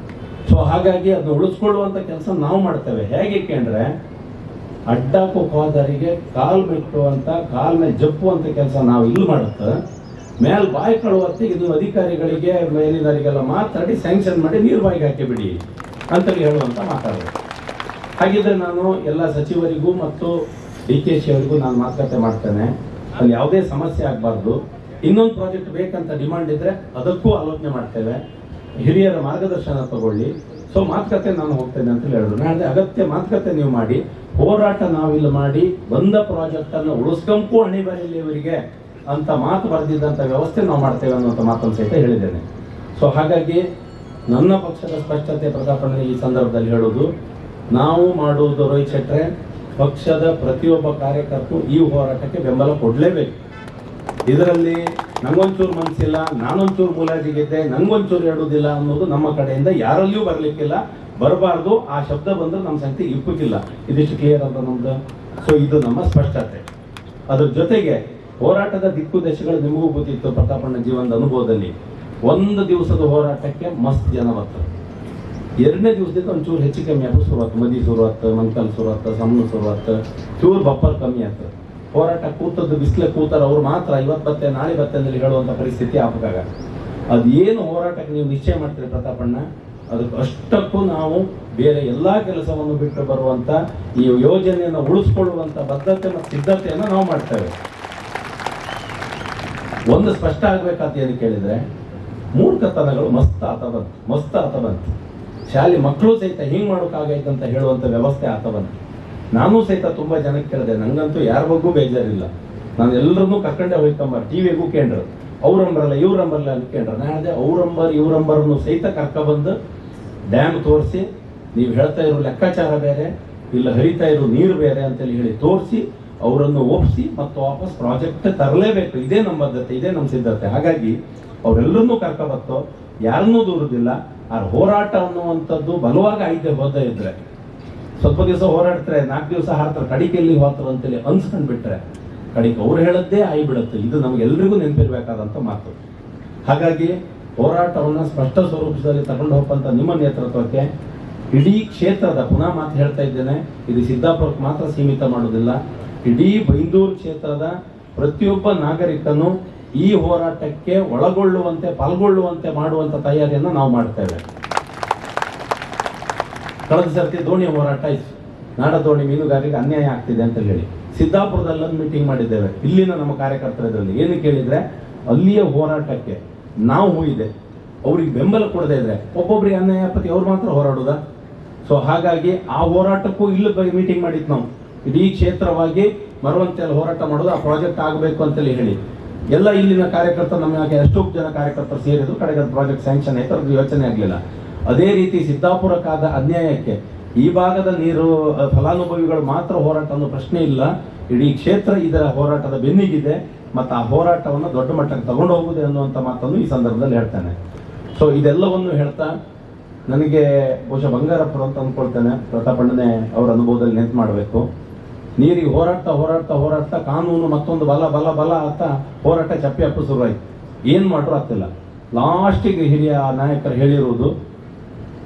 ಸೊ ಹಾಗಾಗಿ ಅದನ್ನ ಉಳಿಸ್ಕೊಳ್ಳುವಂಥ ಕೆಲಸ ನಾವು ಮಾಡ್ತೇವೆ. ಹೇಗೆ ಕೇಂದ್ರೆ ಅಡ್ಡಾಕೋ ಹೋದರಿಗೆ ಕಾಲ್ ಬಿಟ್ಟುವಂತ, ಕಾಲ್ ಮೇಲೆ ಜಪ್ಪುವಂತ ಕೆಲಸ ನಾವು ಇಲ್ಲಿ ಮಾಡುತ್ತೆ, ಮೇಲ್ ಬಾಯಿ ಕಳುವತ್ತಿಗೆ ನೀವು ಅಧಿಕಾರಿಗಳಿಗೆ, ಮೇಲಿನವರಿಗೆಲ್ಲ ಮಾತಾಡಿ ಸ್ಯಾಂಕ್ಷನ್ ಮಾಡಿ ನೀರು ಬಾಯಿಗೆ ಹಾಕಿ ಬಿಡಿ ಅಂತೇಳಿ ಹೇಳುವಂತ ಮಾತಾಡೋದು. ಹಾಗಿದ್ರೆ ನಾನು ಎಲ್ಲ ಸಚಿವರಿಗೂ ಮತ್ತು DKಶಿ ಅವರಿಗೂ ನಾನು ಮಾತುಕತೆ ಮಾಡ್ತೇನೆ, ಅಲ್ಲಿ ಯಾವುದೇ ಸಮಸ್ಯೆ ಆಗಬಾರ್ದು. ಇನ್ನೊಂದು ಪ್ರಾಜೆಕ್ಟ್ ಬೇಕಂತ ಡಿಮಾಂಡ್ ಇದ್ರೆ ಅದಕ್ಕೂ ಆಲೋಚನೆ ಮಾಡ್ತೇವೆ, ಹಿರಿಯರ ಮಾರ್ಗದರ್ಶನ ತಗೊಳ್ಳಿ. ಸೊ ಮಾತುಕತೆ ನಾನು ಹೋಗ್ತೇನೆ ಅಂತ ಹೇಳಿದ್ರು. ನಾಳೆ ಅಗತ್ಯ ಮಾತುಕತೆ ನೀವು ಮಾಡಿ, ಹೋರಾಟ ನಾವಿಲ್ಲಿ ಮಾಡಿ ಬಂದ ಪ್ರಾಜೆಕ್ಟ್ ಅನ್ನು ಉಳಿಸ್ಕೊಂಪು ಹಣಿ ಬರಲಿ ಇವರಿಗೆ ಅಂತ ಮಾತು ಬರೆದಿದ್ದಂಥ ವ್ಯವಸ್ಥೆ ನಾವು ಮಾಡ್ತೇವೆ ಅನ್ನುವಂಥ ಮಾತನ್ನು ಸಹಿತ ಹೇಳಿದ್ದೇನೆ. ಸೊ ಹಾಗಾಗಿ ನನ್ನ ಪಕ್ಷದ ಸ್ಪಷ್ಟತೆ ಪ್ರತಾಪಣ್ಣ ಈ ಸಂದರ್ಭದಲ್ಲಿ ಹೇಳೋದು, ನಾವು ಮಾಡುವುದು ರೋಹಿತ್ ಶೆಟ್ರೆ, ಪಕ್ಷದ ಪ್ರತಿಯೊಬ್ಬ ಕಾರ್ಯಕರ್ತರು ಈ ಹೋರಾಟಕ್ಕೆ ಬೆಂಬಲ ಕೊಡಲೇಬೇಕು. ಇದರಲ್ಲಿ ನಂಗೊಂಚೂರು ಮನಸ್ಸಿಲ್ಲ, ನಾನೊಂಚೂರು ಮುಲಾಜಿಗಿದ್ದೆ, ನಂಗೊಂಚೂರು ಹೇಳುವುದಿಲ್ಲ ಅನ್ನೋದು ನಮ್ಮ ಕಡೆಯಿಂದ ಯಾರಲ್ಲಿಯೂ ಬರಲಿಕ್ಕಿಲ್ಲ, ಬರಬಾರ್ದು. ಆ ಶಬ್ದ ಬಂದ್ರೆ ನಮ್ಮ ಸಂಖ್ಯೆ ಇಪ್ಪಕ್ಕಿಲ್ಲ. ಇದಿಷ್ಟು ಕ್ಲಿಯರ್ ಅಂತ ನಮ್ದು. ಸೊ ಇದು ನಮ್ಮ ಸ್ಪಷ್ಟತೆ. ಅದ್ರ ಜೊತೆಗೆ ಹೋರಾಟದ ದಿಕ್ಕು ದಶೆಗಳು ನಿಮಗೂ ಗೊತ್ತಿತ್ತು. ಪ್ರತಾಪಣ್ಣ ಜೀವನದ ಅನುಭವದಲ್ಲಿ ಒಂದು ದಿವಸದ ಹೋರಾಟಕ್ಕೆ ಮಸ್ತ್ ಜನ ಬರ್ತಾರೆ, ಎರಡನೇ ದಿವಸದಿಂದ ಒಂಚೂರು ಹೆಚ್ಚು ಕಮ್ಮಿ ಆಯ್ತು. ಶುರುವಾತು ಮದಿ ಶುರುವಾತು, ಮನ್ಕಲ್ ಶುರುವಾತು, ಸಮ್ನು ಶುರುವಾತು, ಚೂರು ಬಪ್ಪರ್ ಕಮ್ಮಿ ಆಯ್ತು. ಹೋರಾಟ ಕೂತದ್ದು ಬಿಸಿಲೆ ಕೂತಾರ ಅವ್ರು ಮಾತ್ರ ಇವತ್ತು ಬತ್ತೆ ನಾಳೆ ಬತ್ತೆ ಅಂತೇಳಿ ಹೇಳುವಂಥ ಪರಿಸ್ಥಿತಿ ಆಪದಾಗ. ಅದೇನು ಹೋರಾಟಕ್ಕೆ ನೀವು ನಿಶ್ಚಯ ಮಾಡ್ತೀರಿ ಪ್ರತಾಪಣ್ಣ, ಅದಕ್ಕೆ ಅಷ್ಟಕ್ಕೂ ನಾವು ಬೇರೆ ಎಲ್ಲಾ ಕೆಲಸವನ್ನು ಬಿಟ್ಟು ಬರುವಂತ ಈ ಯೋಜನೆಯನ್ನು ಉಳಿಸ್ಕೊಳ್ಳುವಂತ ಬದ್ಧತೆ ಮತ್ತು ಸಿದ್ಧತೆಯನ್ನು ನಾವು ಮಾಡ್ತೇವೆ. ಒಂದು ಸ್ಪಷ್ಟ ಆಗ್ಬೇಕಾದ ಏನು ಕೇಳಿದ್ರೆ, ಮೂರ್ಖತನಗಳು ಮಸ್ತ್ ಆತ ಬಂತು. ಶಾಲೆ ಮಕ್ಕಳು ಸಹಿತ ಹಿಂಗ್ ಮಾಡೋಕ್ಕಾಗೈತೆ ಅಂತ ಹೇಳುವಂತ ವ್ಯವಸ್ಥೆ ಆತ ಬಂತು. ನಾನು ಸಹಿತ ತುಂಬಾ ಜನಕ್ಕೆ ಕೇಳಿದೆ, ನಂಗಂತೂ ಯಾರ ಬಗ್ಗೂ ಬೇಜಾರಿಲ್ಲ, ನಾನು ಎಲ್ಲರನ್ನೂ ಕರ್ಕೊಂಡೆ ಹೋಯ್ಕೊಂಬಾರ, ಟಿವಿಗೂ ಕೇಂದ್ರ ಅವ್ರಂಬರಲ್ಲ ಇವ್ರಂಬರಲ್ಲ ಅಂತ ಕೇಂದ್ರ. ನಾನು ಹೇಳಿದೆ, ಇವ್ರಂಬರನ್ನು ಸಹಿತ ಕರ್ಕೊಬಂದು ಡ್ಯಾಮ್ ತೋರಿಸಿ, ನೀವು ಹೇಳ್ತಾ ಇರೋ ಲೆಕ್ಕಾಚಾರ ಬೇರೆ, ಇಲ್ಲ ಹರಿತಾ ಇರೋ ನೀರು ಬೇರೆ ಅಂತೇಳಿ ಹೇಳಿ ತೋರಿಸಿ ಅವರನ್ನು ಒಪ್ಪಿಸಿ ಮತ್ತು ವಾಪಸ್ ಪ್ರಾಜೆಕ್ಟ್ ತರಲೇಬೇಕು. ಇದೇ ನಮ್ಮ ಬದ್ಧತೆ, ಇದೇ ನಮ್ಮ ಸಿದ್ಧತೆ. ಹಾಗಾಗಿ ಅವರೆಲ್ಲರನ್ನೂ ಕರ್ಕೊಬತ್ತೋ, ಯಾರನ್ನೂ ದೂರುದಿಲ್ಲ. ಆ ಹೋರಾಟ ಅನ್ನುವಂಥದ್ದು ಬಲವಾಗಿ ಹೋದ ಇದ್ರೆ ಸ್ವಲ್ಪ ದಿವಸ ಹೋರಾಡ್ತಾರೆ, 4 ದಿವಸ ಹಾಡ್ತಾರೆ, ಕಡಿಕೆ ಎಲ್ಲಿ ಹೋಗ್ತಾರೆ ಅಂತೇಳಿ ಅನ್ಸ್ಕೊಂಡ್ ಬಿಟ್ರೆ ಕಡಿಕೆ ಅವ್ರು ಹೇಳದ್ದೇ ಆಗಿಬಿಡುತ್ತೆ. ಇದು ನಮಗೆಲ್ಲರಿಗೂ ನೆನಪಿರ್ಬೇಕಾದಂಥ ಮಾತು. ಹಾಗಾಗಿ ಹೋರಾಟವನ್ನು ಸ್ಪಷ್ಟ ಸ್ವರೂಪದಲ್ಲಿ ತಗೊಂಡು ಹೋಗಂತ ನಿಮ್ಮ ನೇತೃತ್ವಕ್ಕೆ ಇಡೀ ಕ್ಷೇತ್ರದ, ಪುನಃ ಮಾತು ಹೇಳ್ತಾ ಇದ್ದೇನೆ, ಇದು ಸಿದ್ದಾಪುರಕ್ಕೆ ಮಾತ್ರ ಸೀಮಿತ ಮಾಡೋದಿಲ್ಲ, ಇಡೀ ಬೈಂದೂರು ಕ್ಷೇತ್ರದ ಪ್ರತಿಯೊಬ್ಬ ನಾಗರಿಕನು ಈ ಹೋರಾಟಕ್ಕೆ ಒಳಗೊಳ್ಳುವಂತೆ, ಪಾಲ್ಗೊಳ್ಳುವಂತೆ ಮಾಡುವಂತ ತಯಾರಿಯನ್ನು ನಾವು ಮಾಡ್ತೇವೆ. ಕಳೆದ ಸರ್ತಿ ದೋಣಿ ಹೋರಾಟ ಇತ್ತು, ನಾಡದೋಣಿ ಮೀನುಗಾರರಿಗೆ ಅನ್ಯಾಯ ಆಗ್ತಿದೆ ಅಂತ ಹೇಳಿ ಸಿದ್ದಾಪುರದಲ್ಲಿ ಮೀಟಿಂಗ್ ಮಾಡಿದ್ದೇವೆ. ಇಲ್ಲಿನ ನಮ್ಮ ಕಾರ್ಯಕರ್ತರ ಇದರಲ್ಲಿ ಏನು ಕೇಳಿದ್ರೆ, ಅಲ್ಲಿಯ ಹೋರಾಟಕ್ಕೆ ನಾವು ಇದೆ ಅವ್ರಿಗೆ ಬೆಂಬಲ ಕೊಡದೇ ಇದ್ರೆ ಒಬ್ಬೊಬ್ರಿಗೆ ಅನ್ಯಾಯಪತಿ ಅವ್ರು ಮಾತ್ರ ಹೋರಾಡೋದ. ಸೊ ಹಾಗಾಗಿ ಆ ಹೋರಾಟಕ್ಕೂ ಇಲ್ಲಿ ಮೀಟಿಂಗ್ ಮಾಡಿತ್ತು ನಾವು, ಇಡೀ ಕ್ಷೇತ್ರವಾಗಿ ಮರವಂತೆಯಲ್ಲಿ ಹೋರಾಟ ಮಾಡೋದು, ಆ ಪ್ರಾಜೆಕ್ಟ್ ಆಗಬೇಕು ಅಂತೇಳಿ ಹೇಳಿ ಎಲ್ಲ ಇಲ್ಲಿನ ಕಾರ್ಯಕರ್ತರು ನಮಗೆ ಎಷ್ಟೋ ಜನ ಕಾರ್ಯಕರ್ತರು ಸೇರಿದ್ರು. ಕಡೆಗೆ ಅದು ಪ್ರಾಜೆಕ್ಟ್ ಸ್ಯಾಂಕ್ಷನ್ ಆಯ್ತು, ಅದ್ರ ಯೋಚನೆ ಆಗಲಿಲ್ಲ. ಅದೇ ರೀತಿ ಸಿದ್ದಾಪುರಕ್ಕಾದ ಅನ್ಯಾಯಕ್ಕೆ ಈ ಭಾಗದ ನೀರು ಫಲಾನುಭವಿಗಳು ಮಾತ್ರ ಹೋರಾಟ ಅನ್ನೋ ಪ್ರಶ್ನೆ ಇಲ್ಲ, ಇಡೀ ಕ್ಷೇತ್ರ ಇದರ ಹೋರಾಟದ ಬೆನ್ನಿಗಿದೆ ಮತ್ತು ಆ ಹೋರಾಟವನ್ನು ದೊಡ್ಡ ಮಟ್ಟಕ್ಕೆ ತಗೊಂಡು ಹೋಗುವುದು ಅನ್ನುವಂಥ ಮಾತನ್ನು ಈ ಸಂದರ್ಭದಲ್ಲಿ ಹೇಳ್ತೇನೆ. ಸೊ ಇದೆಲ್ಲವನ್ನು ಹೇಳ್ತಾ ನನಗೆ ಬಹುಶಃ ಬಂಗಾರಪ್ಪರು ಅಂತ ಅಂದ್ಕೊಳ್ತೇನೆ, ಪ್ರತಾಪಣ್ಣನೇ ಅವರ ಅನುಭವದಲ್ಲಿ ನೆನ್ಪು ಮಾಡಬೇಕು. ನೀರಿಗೆ ಹೋರಾಡ್ತಾ ಕಾನೂನು ಮತ್ತೊಂದು ಬಲ ಬಲ ಬಲ ಅಂತ ಹೋರಾಟ ಚಪ್ಪಿ ಅಪ್ಪು ಶುರುವಾಯ್ತು. ಏನ್ ಮಾಡ್ರು ಆಗ್ತಿಲ್ಲ. ಲಾಸ್ಟಿಗೆ ಹಿರಿಯ ನಾಯಕರು ಹೇಳಿರುವುದು,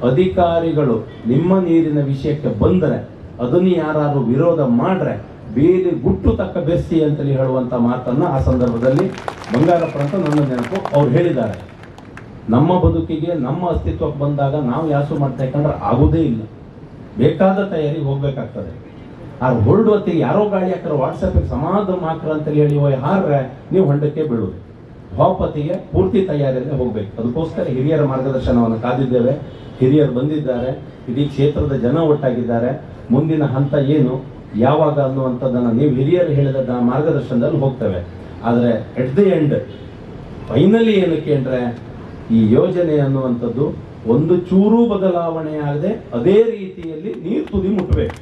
ಅಧಿಕಾರಿಗಳು ನಿಮ್ಮ ನೀರಿನ ವಿಷಯಕ್ಕೆ ಬಂದರೆ ಅದನ್ನು ಯಾರು ವಿರೋಧ ಮಾಡ್ರೆ ಬೇಲಿ ಗುಟ್ಟು ತಕ್ಕ ಬೆಸ್ತಿ ಅಂತೇಳಿ ಹೇಳುವಂತ ಮಾತನ್ನ ಆ ಸಂದರ್ಭದಲ್ಲಿ ಬಂಗಾರಪ್ಪರ ಅಂತ ನನ್ನ ನೆನಪು ಅವ್ರು ಹೇಳಿದ್ದಾರೆ. ನಮ್ಮ ಬದುಕಿಗೆ ನಮ್ಮ ಅಸ್ತಿತ್ವಕ್ಕೆ ಬಂದಾಗ ನಾವು ಯಾಸು ಮಾಡ್ತಾ ಇಕೊಂಡ್ರೆ ಆಗೋದೇ ಇಲ್ಲ, ಬೇಕಾದ ತಯಾರಿಗೆ ಹೋಗ್ಬೇಕಾಗ್ತದೆ. ಆ ಹೊರಡು ಹೊತ್ತಿಗೆ ಯಾರೋ ಗಾಳಿ ಹಾಕ್ರೆ ವಾಟ್ಸಪ್ಗೆ ಸಮಾಧಾನ ಹಾಕ್ರ ಅಂತೇಳಿ ಹೇಳಿ ಹಾರ್ರೆ ನೀವು ಹೊಂಡಕ್ಕೆ ಬೀಳುವುದು. ಹೊತ್ತಿಗೆ ಪೂರ್ತಿ ತಯಾರಿಯಲ್ಲಿ ಹೋಗ್ಬೇಕು. ಅದಕ್ಕೋಸ್ಕರ ಹಿರಿಯರ ಮಾರ್ಗದರ್ಶನವನ್ನು ಕಾದಿದ್ದೇವೆ. ಹಿರಿಯರು ಬಂದಿದ್ದಾರೆ, ಇಡೀ ಕ್ಷೇತ್ರದ ಜನ ಒಟ್ಟಾಗಿದ್ದಾರೆ. ಮುಂದಿನ ಹಂತ ಏನು ಯಾವಾಗ ಅನ್ನುವಂಥದ್ದನ್ನು ನೀವು ಹಿರಿಯರು ಹೇಳಿದ ಮಾರ್ಗದರ್ಶನದಲ್ಲಿ ಹೋಗ್ತೇವೆ. ಆದರೆ ಎಟ್ ದಿ ಎಂಡ್ ಫೈನಲಿ ಏನಕ್ಕೆ ಅಂದ್ರೆ ಈ ಯೋಜನೆ ಅನ್ನುವಂಥದ್ದು ಒಂದು ಚೂರು ಬದಲಾವಣೆ ಆಗದೆ ಅದೇ ರೀತಿಯಲ್ಲಿ ನೀರು ತುದಿ ಮುಟ್ಟಬೇಕು.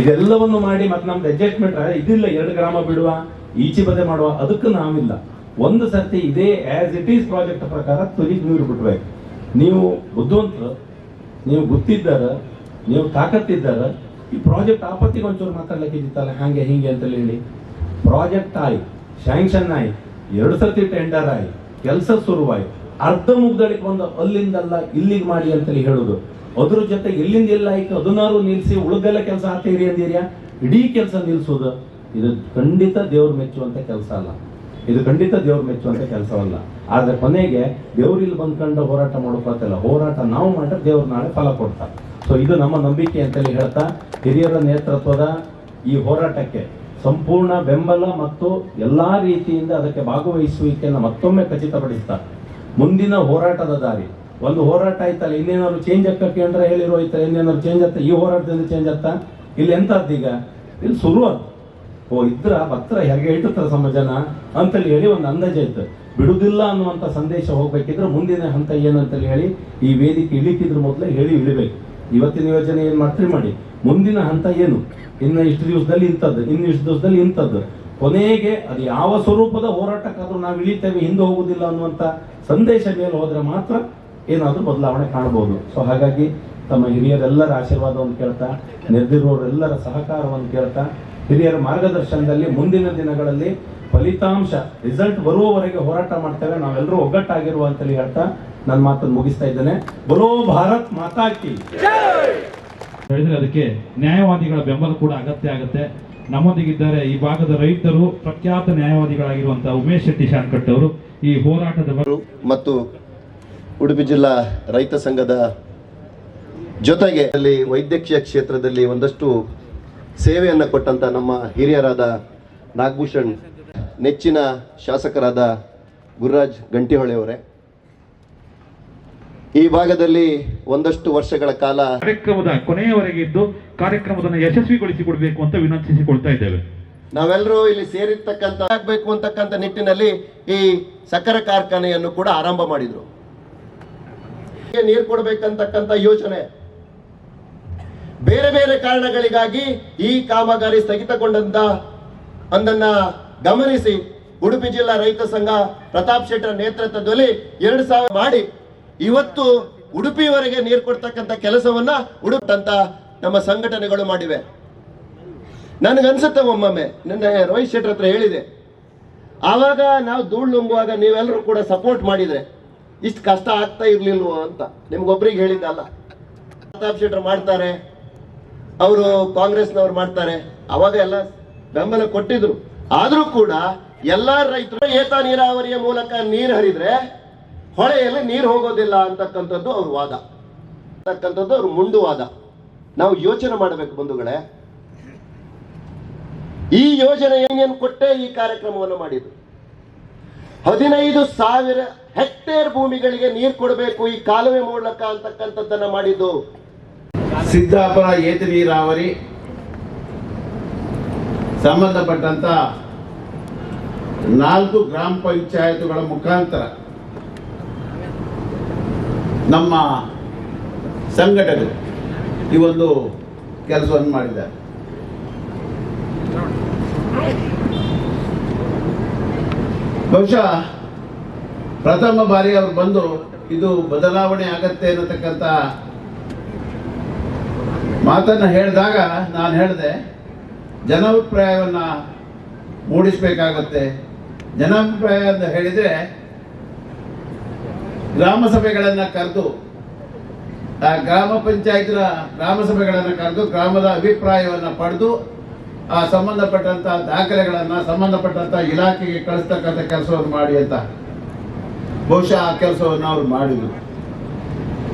ಇದೆಲ್ಲವನ್ನು ಮಾಡಿ ಮತ್ತೆ ನಮ್ದು ಅಡ್ಜಸ್ಟ್ಮೆಂಟ್ ಇದಿಲ್ಲ, 2 ಗ್ರಾಮ ಬಿಡುವ ಈಚೆ ಬದೆ ಮಾಡುವ ಅದಕ್ಕೆ ನಾವಿಲ್ಲ. ಒಂದು ಸರ್ತಿ ಇದೇ ಆಸ್ ಇಟ್ ಈಸ್ ಪ್ರಾಜೆಕ್ಟ್ ಪ್ರಕಾರ ತುದಿಗೆ ನೀರು ಬಿಡ್ಬೇಕು. ನೀವು ಬುದ್ಧಿವಂತರು, ನೀವು ಗೊತ್ತಿದ್ದಾರ, ನೀವು ತಾಕತ್ತಿದ್ದಾರ, ಈ ಪ್ರಾಜೆಕ್ಟ್ ಆಪತ್ತಿಗೆ ಒಂಚೂರು ಮಾತಾಡ್ಲಿಕ್ಕೆ ಇದ್ದಿತ್ತಲ್ಲ ಹಾಗೆ ಹಿಂಗೆ ಅಂತ ಹೇಳಿ ಪ್ರಾಜೆಕ್ಟ್ ಆಯ್ತು, ಸ್ಯಾಂಕ್ಷನ್ ಆಯ್ತು, 2 ಸರ್ತಿ ಟೆಂಡರ್ ಆಯ್ತು, ಕೆಲಸ ಶುರುವಾಯ್ತು, ಅರ್ಧ ಮುಗ್ದಳಿಗೆ ಬಂದು ಅಲ್ಲಿಂದಲ್ಲ ಇಲ್ಲಿಗೆ ಮಾಡಿ ಅಂತೇಳಿ ಹೇಳುದು. ಅದ್ರ ಜೊತೆ ಎಲ್ಲಿಂದ ಎಲ್ಲ ಆಯ್ತು ಅದನ್ನಾರು ನಿಲ್ಸಿ ಉಳಿದೆಲ್ಲ ಕೆಲಸ ಆಗ್ತೀರಿ ಅಂದಿರಿಯಾ, ಇಡೀ ಕೆಲಸ ನಿಲ್ಸೋದು ಇದು ಖಂಡಿತ ದೇವ್ರು ಮೆಚ್ಚುವಂತ ಕೆಲಸ ಅಲ್ಲ, ಇದು ಖಂಡಿತ ದೇವ್ರು ಮೆಚ್ಚುವಂತ ಕೆಲಸವಲ್ಲ. ಆದ್ರೆ ಕೊನೆಗೆ ದೇವ್ರು ಇಲ್ಲಿ ಬಂದ್ಕೊಂಡು ಹೋರಾಟ ಮಾಡೋಕ್ಕಾಗ್ತಿಲ್ಲ, ಹೋರಾಟ ನಾವು ಮಾಡಿದ್ರೆ ದೇವ್ರು ನಾಳೆ ಫಲ ಕೊಡ್ತಾರೆ. ಸೊ ಇದು ನಮ್ಮ ನಂಬಿಕೆ ಅಂತೇಳಿ ಹೇಳ್ತಾ ಹಿರಿಯರ ನೇತೃತ್ವದ ಈ ಹೋರಾಟಕ್ಕೆ ಸಂಪೂರ್ಣ ಬೆಂಬಲ ಮತ್ತು ಎಲ್ಲಾ ರೀತಿಯಿಂದ ಅದಕ್ಕೆ ಭಾಗವಹಿಸುವಿಕೆಯನ್ನು ಮತ್ತೊಮ್ಮೆ ಖಚಿತಪಡಿಸ್ತಾ ಮುಂದಿನ ಹೋರಾಟದ ದಾರಿ ಒಂದು ಹೋರಾಟ ಆಯ್ತಲ್ಲ, ಇನ್ನೇನಾದ್ರು ಚೇಂಜ್ ಆಕ್ಕಕ್ಕೆ ಅಂದ್ರೆ ಹೇಳಿರೋ ಆಯ್ತಲ್ಲ, ಇನ್ನೇನಾದ್ರು ಚೇಂಜ್ ಆಗ್ತಾ ಈ ಹೋರಾಟದಿಂದ ಚೇಂಜ್ ಆಗ್ತಾ ಇಲ್ಲಿ ಎಂತದ್ದೀಗ ಇಲ್ಲಿ ಶುರು ಇದ್ರ ಭಕ್ತರ ಹೆರಿಗೆ ಇಟ್ಟುತ್ತರ ಸಮಾಜನ ಅಂತೇಳಿ ಹೇಳಿ ಒಂದು ಅಂದಾಜಾಯ್ತು. ಬಿಡುದಿಲ್ಲ ಅನ್ನುವಂತ ಸಂದೇಶ ಹೋಗ್ಬೇಕಿದ್ರೆ ಮುಂದಿನ ಹಂತ ಏನಂತೇಳಿ ಹೇಳಿ ಈ ವೇದಿಕೆ ಇಳಿತಿದ್ರ ಮೊದಲೇ ಹೇಳಿ ಇಳಿಬೇಕು. ಇವತ್ತಿನ ಯೋಜನೆ ಏನ್ ಮಾಡ್ತೀರಿ ಮಾಡಿ, ಮುಂದಿನ ಹಂತ ಏನು, ಇನ್ನು ಇಷ್ಟು ದಿವಸದಲ್ಲಿ ಇಂಥದ್ದು, ಇನ್ನು ಇಷ್ಟು ದಿವಸದಲ್ಲಿ ಇಂಥದ್ದು, ಕೊನೆಗೆ ಅದು ಯಾವ ಸ್ವರೂಪದ ಹೋರಾಟಕ್ಕಾದ್ರೂ ನಾವು ಇಳಿತೇವೆ, ಹಿಂದೆ ಹೋಗುದಿಲ್ಲ ಅನ್ನುವಂತ ಸಂದೇಶ ಮೇಲೆ ಹೋದ್ರೆ ಮಾತ್ರ ಏನಾದ್ರೂ ಬದಲಾವಣೆ ಕಾಣಬಹುದು. ಸೊ ಹಾಗಾಗಿ ತಮ್ಮ ಹಿರಿಯರೆಲ್ಲರ ಆಶೀರ್ವಾದವನ್ನು ಕೇಳ್ತಾ, ನೆರೆದಿರುವವರೆಲ್ಲರ ಸಹಕಾರವನ್ನು ಕೇಳ್ತಾ, ಹಿರಿಯರ ಮಾರ್ಗದರ್ಶನದಲ್ಲಿ ಮುಂದಿನ ದಿನಗಳಲ್ಲಿ ಫಲಿತಾಂಶ ರಿಸಲ್ಟ್ ಬರುವವರೆಗೆ ಹೋರಾಟ ಮಾಡ್ತೇವೆ, ನಾವೆಲ್ಲರೂ ಒಗ್ಗಟ್ಟಾಗಿರುವ ಅಂತೇಳಿ ಹೇಳ್ತಾ ನನ್ನ ಮಾತನ್ನು ಮುಗಿಸ್ತಾ ಇದ್ದೇನೆ. ಬಲೋ ಭಾರತ್ ಮಾತಾ ಕಿ ಹೇಳಿದ್ರೆ ಅದಕ್ಕೆ ನ್ಯಾಯವಾದಿಗಳ ಬೆಂಬಲ ಕೂಡ ಅಗತ್ಯ ಆಗುತ್ತೆ. ನಮ್ಮೊಂದಿಗಿದ್ದಾರೆ ಈ ಭಾಗದ ರೈತರು, ಪ್ರಖ್ಯಾತ ನ್ಯಾಯವಾದಿಗಳಾಗಿರುವಂತಹ ಉಮೇಶ್ ಶೆಟ್ಟಿ ಶಾನ್ಕಟ್ ಅವರು. ಈ ಹೋರಾಟದ ಮತ್ತು ಉಡುಪಿ ಜಿಲ್ಲಾ ರೈತ ಸಂಘದ ಜೊತೆಗೆ ಅಲ್ಲಿ ವೈದ್ಯಕೀಯ ಕ್ಷೇತ್ರದಲ್ಲಿ ಒಂದಷ್ಟು ಸೇವೆಯನ್ನು ಕೊಟ್ಟಂತ ನಮ್ಮ ಹಿರಿಯರಾದ ನಾಗಭೂಷಣ್, ನೆಚ್ಚಿನ ಶಾಸಕರಾದ ಗುರುರಾಜ್ ಗಂಟಿಹೊಳೆ ಅವರೇ, ಈ ಭಾಗದಲ್ಲಿ ಒಂದಷ್ಟು ವರ್ಷಗಳ ಕಾಲ ಕಾರ್ಯಕ್ರಮದ ಕೊನೆಯವರೆಗೆ ಇದ್ದು ಕಾರ್ಯಕ್ರಮವನ್ನು ಯಶಸ್ವಿಗೊಳಿಸಿಕೊಡ್ಬೇಕು ಅಂತ ವಿನಂತಿಸಿಕೊಳ್ತಾ ಇದ್ದೇವೆ. ನಾವೆಲ್ಲರೂ ಇಲ್ಲಿ ಸೇರಿರ್ತಕ್ಕಂಥ ಆಗಬೇಕು ಅಂತಕ್ಕಂಥ ನಿಟ್ಟಿನಲ್ಲಿ ಈ ಸಕ್ಕರೆ ಕಾರ್ಖಾನೆಯನ್ನು ಕೂಡ ಆರಂಭ ಮಾಡಿದ್ರು. ನೀರು ಕೊಡಬೇಕಂತಕ್ಕಂಥ ಯೋಚನೆ ಬೇರೆ ಬೇರೆ ಕಾರಣಗಳಿಗಾಗಿ ಈ ಕಾಮಗಾರಿ ಸ್ಥಗಿತಗೊಂಡಂತ ಅಂದನ್ನ ಗಮನಿಸಿ ಉಡುಪಿ ಜಿಲ್ಲಾ ರೈತ ಸಂಘ ಪ್ರತಾಪ್ ಶೆಟ್ಟರ ನೇತೃತ್ವದಲ್ಲಿ 2000 ಮಾಡಿ ಇವತ್ತು ಉಡುಪಿಯವರೆಗೆ ನೀರು ಕೊಡ್ತಕ್ಕಂಥ ಕೆಲಸವನ್ನ ಉಡುಪಂತ ನಮ್ಮ ಸಂಘಟನೆಗಳು ಮಾಡಿವೆ. ನನಗನ್ಸುತ್ತೆ ಒಮ್ಮೊಮ್ಮೆ ನಿನ್ನೆ ರೋಹಿತ್ ಶೆಟ್ಟರ್ ಹತ್ರ ಹೇಳಿದೆ, ಆವಾಗ ನಾವು ಧೂಳು ನುಂಗುವಾಗ ನೀವೆಲ್ಲರೂ ಕೂಡ ಸಪೋರ್ಟ್ ಮಾಡಿದ್ರೆ ಇಷ್ಟು ಕಷ್ಟ ಆಗ್ತಾ ಇರ್ಲಿಲ್ವೋ ಅಂತ. ನಿಮ್ಗೊಬ್ರಿಗೆ ಹೇಳಿದ್ದಲ್ಲ, ಪ್ರತಾಪ್ ಶೆಟ್ಟರ್ ಮಾಡ್ತಾರೆ, ಅವರು ಕಾಂಗ್ರೆಸ್ನವ್ರು ಮಾಡ್ತಾರೆ, ಅವಾಗ ಎಲ್ಲ ಬೆಂಬಲ ಕೊಟ್ಟಿದ್ರು. ಆದ್ರೂ ಕೂಡ ಎಲ್ಲಾ ರೈತರು ಏತ ನೀರಾವರಿಯ ಮೂಲಕ ನೀರು ಹರಿದ್ರೆ ಹೊಳೆಯಲ್ಲಿ ನೀರು ಹೋಗೋದಿಲ್ಲ ಅಂತಕ್ಕಂಥದ್ದು ಅವ್ರ ವಾದ, ಅವ್ರ ಮುಂದುವಾದ. ನಾವು ಯೋಚನೆ ಮಾಡಬೇಕು ಬಂಧುಗಳೇ, ಈ ಯೋಜನೆ ಏನೇನು ಕೊಟ್ಟೆ ಈ ಕಾರ್ಯಕ್ರಮವನ್ನು ಮಾಡಿದ್ರು. 15,000 ಹೆಕ್ಟೇರ್ ಭೂಮಿಗಳಿಗೆ ನೀರು ಕೊಡಬೇಕು ಈ ಕಾಲುವೆ ಮೂಲಕ ಅಂತಕ್ಕಂಥದ್ದನ್ನ ಮಾಡಿದ್ದು. ಸಿದ್ದಾಪುರ ಏತ ನೀರಾವರಿ ಸಂಬಂಧಪಟ್ಟಂತ 4 ಗ್ರಾಮ ಪಂಚಾಯತ್ಗಳ ಮುಖಾಂತರ ನಮ್ಮ ಸಂಘಟಕರು ಈ ಒಂದು ಕೆಲಸವನ್ನು ಮಾಡಿದ್ದಾರೆ. ಬಹುಶಃ ಪ್ರಥಮ ಬಾರಿ ಅವರು ಬಂದು ಇದು ಬದಲಾವಣೆ ಆಗತ್ತೆ ಅನ್ನತಕ್ಕಂಥ ಮಾತನ್ನು ಹೇಳಿದಾಗ ನಾನು ಹೇಳಿದೆ, ಜನಾಭಿಪ್ರಾಯವನ್ನ ಮೂಡಿಸಬೇಕಾಗತ್ತೆ. ಜನಾಭಿಪ್ರಾಯ ಅಂತ ಹೇಳಿದ್ರೆ ಗ್ರಾಮ ಸಭೆಗಳನ್ನು ಕರೆದು ಆ ಗ್ರಾಮ ಪಂಚಾಯತ್ನ ಗ್ರಾಮ ಸಭೆಗಳನ್ನು ಕರೆದು ಗ್ರಾಮದ ಅಭಿಪ್ರಾಯವನ್ನು ಪಡೆದು ಆ ಸಂಬಂಧಪಟ್ಟಂತ ದಾಖಲೆಗಳನ್ನು ಸಂಬಂಧಪಟ್ಟಂತ ಇಲಾಖೆಗೆ ಕಳಿಸ್ತಕ್ಕಂಥ ಕೆಲಸವನ್ನು ಮಾಡಿ ಅಂತ ಬಹುಶಃ ಆ ಕೆಲಸವನ್ನು ಅವರು ಮಾಡಿದ್ರು.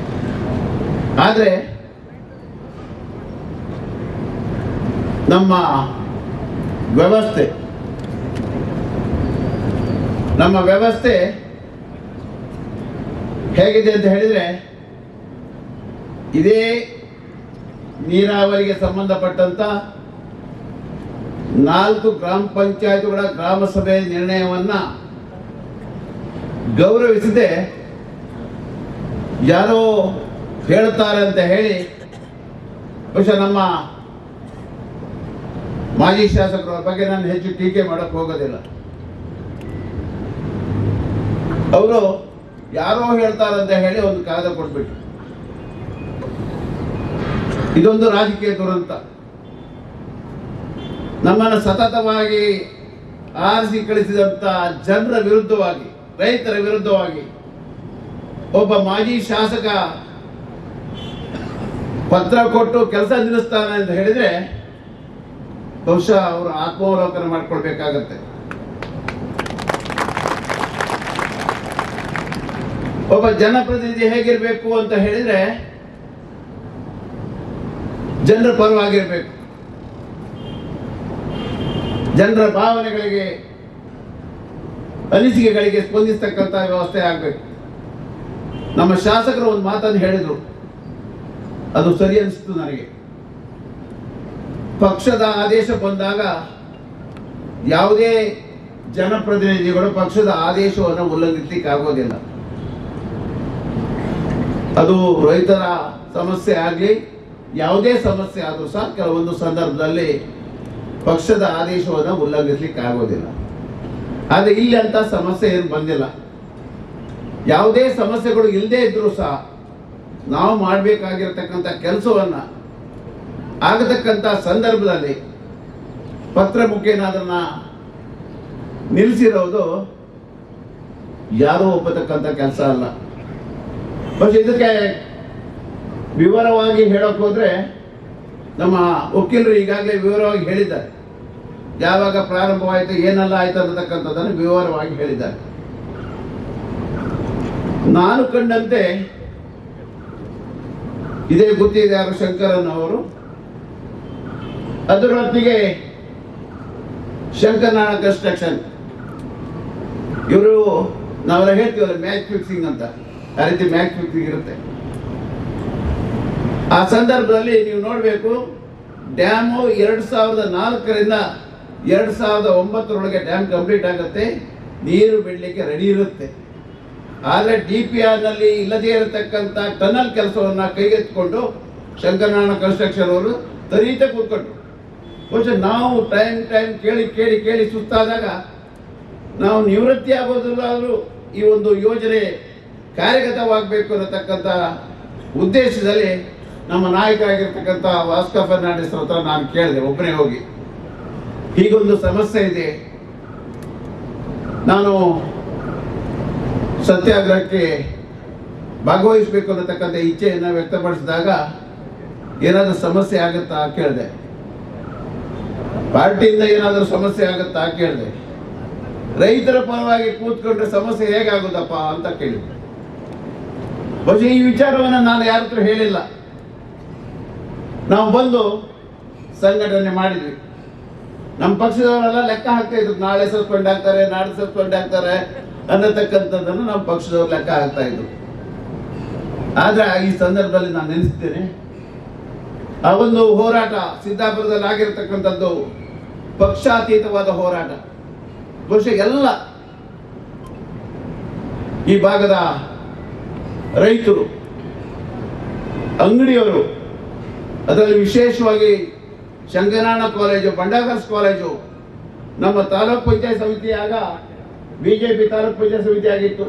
ಆದರೆ ನಮ್ಮ ವ್ಯವಸ್ಥೆ ಹೇಗಿದೆ ಅಂತ ಹೇಳಿದ್ರೆ, ಇದೇ ನೀರಾವರಿಗೆ ಸಂಬಂಧಪಟ್ಟಂತ 4 ಗ್ರಾಮ ಪಂಚಾಯತ್ಗಳ ಗ್ರಾಮ ಸಭೆ ನಿರ್ಣಯವನ್ನ ಗೌರವಿಸದೆ ಯಾರೋ ಹೇಳ್ತಾರೆ ಅಂತ ಹೇಳಿ ಬಹುಶಃ ನಮ್ಮ ಮಾಜಿ ಶಾಸಕರ ಬಗ್ಗೆ ನಾನು ಹೆಚ್ಚು ಟೀಕೆ ಮಾಡಕ್ ಹೋಗೋದಿಲ್ಲ. ಅವರು ಯಾರೋ ಹೇಳ್ತಾರಂತ ಹೇಳಿ ಒಂದು ಕಾಗದ ಕೊಟ್ಬಿಟ್ರು. ಇದೊಂದು ರಾಜಕೀಯ ದುರಂತ. ನಮ್ಮನ್ನು ಸತತವಾಗಿ ಆರಿಸಿ ಕಳಿಸಿದಂತ ಜನರ ವಿರುದ್ಧವಾಗಿ, ರೈತರ ವಿರುದ್ಧವಾಗಿ ಒಬ್ಬ ಮಾಜಿ ಶಾಸಕ ಪತ್ರ ಕೊಟ್ಟು ಕೆಲಸ ನಿಲ್ಲಿಸ್ತಾನೆ ಅಂತ ಹೇಳಿದ್ರೆ ಬಹುಶಃ ಅವರು ಆತ್ಮಾವಲೋಕನ ಮಾಡ್ಕೊಳ್ಬೇಕಾಗತ್ತೆ. ಒಬ್ಬ ಜನಪ್ರತಿನಿಧಿ ಹೇಗಿರ್ಬೇಕು ಅಂತ ಹೇಳಿದ್ರೆ ಜನರ ಪರವಾಗಿರ್ಬೇಕು, ಜನರ ಭಾವನೆಗಳಿಗೆ ಅನಿಸಿಕೆಗಳಿಗೆ ಸ್ಪಂದಿಸ್ತಕ್ಕಂಥ ವ್ಯವಸ್ಥೆ ಆಗಬೇಕು. ನಮ್ಮ ಶಾಸಕರು ಒಂದು ಮಾತನ್ನು ಹೇಳಿದ್ರು, ಅದು ಸರಿ ಅನಿಸ್ತು ನನಗೆ. ಪಕ್ಷದ ಆದೇಶ ಬಂದಾಗ ಯಾವುದೇ ಜನಪ್ರತಿನಿಧಿಗಳು ಪಕ್ಷದ ಆದೇಶವನ್ನು ಉಲ್ಲಂಘಿಸಲಿಕ್ಕೆ ಆಗೋದಿಲ್ಲ. ಅದು ರೈತರ ಸಮಸ್ಯೆ ಆಗಲಿ ಯಾವುದೇ ಸಮಸ್ಯೆ ಆದರೂ ಸಹ ಕೆಲವೊಂದು ಸಂದರ್ಭದಲ್ಲಿ ಪಕ್ಷದ ಆದೇಶವನ್ನು ಉಲ್ಲಂಘಿಸಲಿಕ್ಕೆ ಆಗೋದಿಲ್ಲ. ಆದರೆ ಇಲ್ಲಿ ಅಂತ ಸಮಸ್ಯೆ ಏನು ಬಂದಿಲ್ಲ. ಯಾವುದೇ ಸಮಸ್ಯೆಗಳು ಇಲ್ಲದೆ ಇದ್ರೂ ಸಹ ನಾವು ಮಾಡಬೇಕಾಗಿರತಕ್ಕಂಥ ಕೆಲಸವನ್ನ ಆಗತಕ್ಕಂಥ ಸಂದರ್ಭದಲ್ಲಿ ಪತ್ರ ಮುಖೇನ ಅದನ್ನ ನಿಲ್ಲಿಸಿರೋದು ಯಾರೂ ಒಪ್ಪತಕ್ಕಂಥ ಕೆಲಸ ಅಲ್ಲ. പക്ഷെ ಇದಕ್ಕೆ ವಿವರವಾಗಿ ಹೇಳೋಕೆ ಹೋದ್ರೆ ನಮ್ಮ ವಕೀಲರು ಈಗಾಗಲೇ ವಿವರವಾಗಿ ಹೇಳಿದ್ದಾರೆ. ಯಾವಾಗ ಪ್ರಾರಂಭವಾಯಿತು, ಏನೆಲ್ಲ ಆಯ್ತು ಅನ್ನತಕ್ಕಂಥದ್ದನ್ನು ವಿವರವಾಗಿ ಹೇಳಿದ್ದಾರೆ. ನಾನು ಕಂಡಂತೆ ಇದೇ ಗುತ್ತಿಗೆದಾರ ಶಂಕರನ್ ಅವರು, ಅದರೊಟ್ಟಿಗೆ ಶಂಕರನಾರಾಯಣ ಕನ್ಸ್ಟ್ರಕ್ಷನ್, ಇವರು ನಾವೆಲ್ಲ ಹೇಳ್ತೀವಲ್ಲ ಮ್ಯಾಚ್ ಫಿಕ್ಸಿಂಗ್ ಅಂತ, ಆ ರೀತಿ ಮ್ಯಾಚ್ ಫಿಕ್ಸಿಂಗ್ ಇರುತ್ತೆ. ಆ ಸಂದರ್ಭದಲ್ಲಿ ನೀವು ನೋಡಬೇಕು, ಡ್ಯಾಮು 2004ರಿಂದ 2009 ಡ್ಯಾಮ್ ಕಂಪ್ಲೀಟ್ ಆಗುತ್ತೆ, ನೀರು ಬಿಡಲಿಕ್ಕೆ ರೆಡಿ ಇರುತ್ತೆ. ಆದರೆ DPR ನಲ್ಲಿ ಇಲ್ಲದೇ ಇರತಕ್ಕಂಥ ಟನಲ್ ಕೆಲಸವನ್ನ ಕೈಗೆತ್ತಿಕೊಂಡು ಶಂಕರನಾರಾಯಣ ಕನ್ಸ್ಟ್ರಕ್ಷನ್ ಅವರು ತರೀತ ಕೂತ್ಕೊಂಡ್ರು. ಬಹುಶಃ ನಾವು ಟೈಮ್ ಕೇಳಿ ಸುಸ್ತಾದಾಗ ನಾವು ನಿವೃತ್ತಿ ಆಗೋದಿಲ್ಲಾದರೂ ಈ ಒಂದು ಯೋಜನೆ ಕಾರ್ಯಗತವಾಗಬೇಕು ಅನ್ನತಕ್ಕಂಥ ಉದ್ದೇಶದಲ್ಲಿ ನಮ್ಮ ನಾಯಕ ಆಗಿರ್ತಕ್ಕಂಥ ಭಾಸ್ಕರ್ ಫರ್ನಾಂಡಿಸ್ ಹತ್ರ ನಾನು ಕೇಳಿದೆ, ಒಬ್ಬನೇ ಹೋಗಿ, ಹೀಗೊಂದು ಸಮಸ್ಯೆ ಇದೆ, ನಾನು ಸತ್ಯಾಗ್ರಹಕ್ಕೆ ಭಾಗವಹಿಸಬೇಕು ಅನ್ನತಕ್ಕಂಥ ಇಚ್ಛೆಯನ್ನು ವ್ಯಕ್ತಪಡಿಸಿದಾಗ ಏನಾದರೂ ಸಮಸ್ಯೆ ಆಗುತ್ತಾ ಕೇಳಿದೆ, ಪಾರ್ಟಿಯಿಂದ ಏನಾದರೂ ಸಮಸ್ಯೆ ಆಗುತ್ತಾ ಕೇಳಿದೆ, ರೈತರ ಪರವಾಗಿ ಕೂತ್ಕೊಂಡ್ರೆ ಸಮಸ್ಯೆ ಹೇಗಾಗುದಪ್ಪ ಅಂತ ಕೇಳಿದೆ. ಬಹುಶಃ ಈ ವಿಚಾರವನ್ನು ನಾನು ಯಾರ ಹತ್ರ ಹೇಳಿಲ್ಲ. ನಾವು ಬಂದು ಸಂಘಟನೆ ಮಾಡಿದ್ವಿ. ನಮ್ಮ ಪಕ್ಷದವರೆಲ್ಲ ಲೆಕ್ಕ ಹಾಕ್ತಾ ಇದ್ರು, ನಾಳೆ ಸಸ್ಪೆಂಡ್ ಆಗ್ತಾರೆ, ನಾಳೆ ಸಸ್ಪೆಂಡ್ ಆಗ್ತಾರೆ ಅನ್ನತಕ್ಕಂಥದ್ದನ್ನು ನಮ್ಮ ಪಕ್ಷದವ್ರು ಲೆಕ್ಕ ಹಾಕ್ತಾ ಇದ್ರು. ಆದ್ರೆ ಈ ಸಂದರ್ಭದಲ್ಲಿ ನಾನು ನೆನೆಸ್ತೇನೆ, ಆ ಒಂದು ಹೋರಾಟ ಸಿದ್ದಾಪುರದಲ್ಲಿ ಆಗಿರತಕ್ಕಂಥದ್ದು ಪಕ್ಷಾತೀತವಾದ ಹೋರಾಟ. ಬಹುಶಃ ಎಲ್ಲ ಈ ಭಾಗದ ರೈತರು, ಅಂಗಡಿಯವರು, ಅದರಲ್ಲಿ ವಿಶೇಷವಾಗಿ ಶಂಕರನಾರಾಯಣ ಕಾಲೇಜು, ಬಂಡಾಗರ್ಸ್ ಕಾಲೇಜು, ನಮ್ಮ ತಾಲೂಕ್ ಪಂಚಾಯತ್ ಸಮಿತಿ ಆಗ ಬಿಜೆಪಿ ತಾಲೂಕ್ ಪಂಚಾಯತ್ ಸಮಿತಿ ಆಗಿತ್ತು,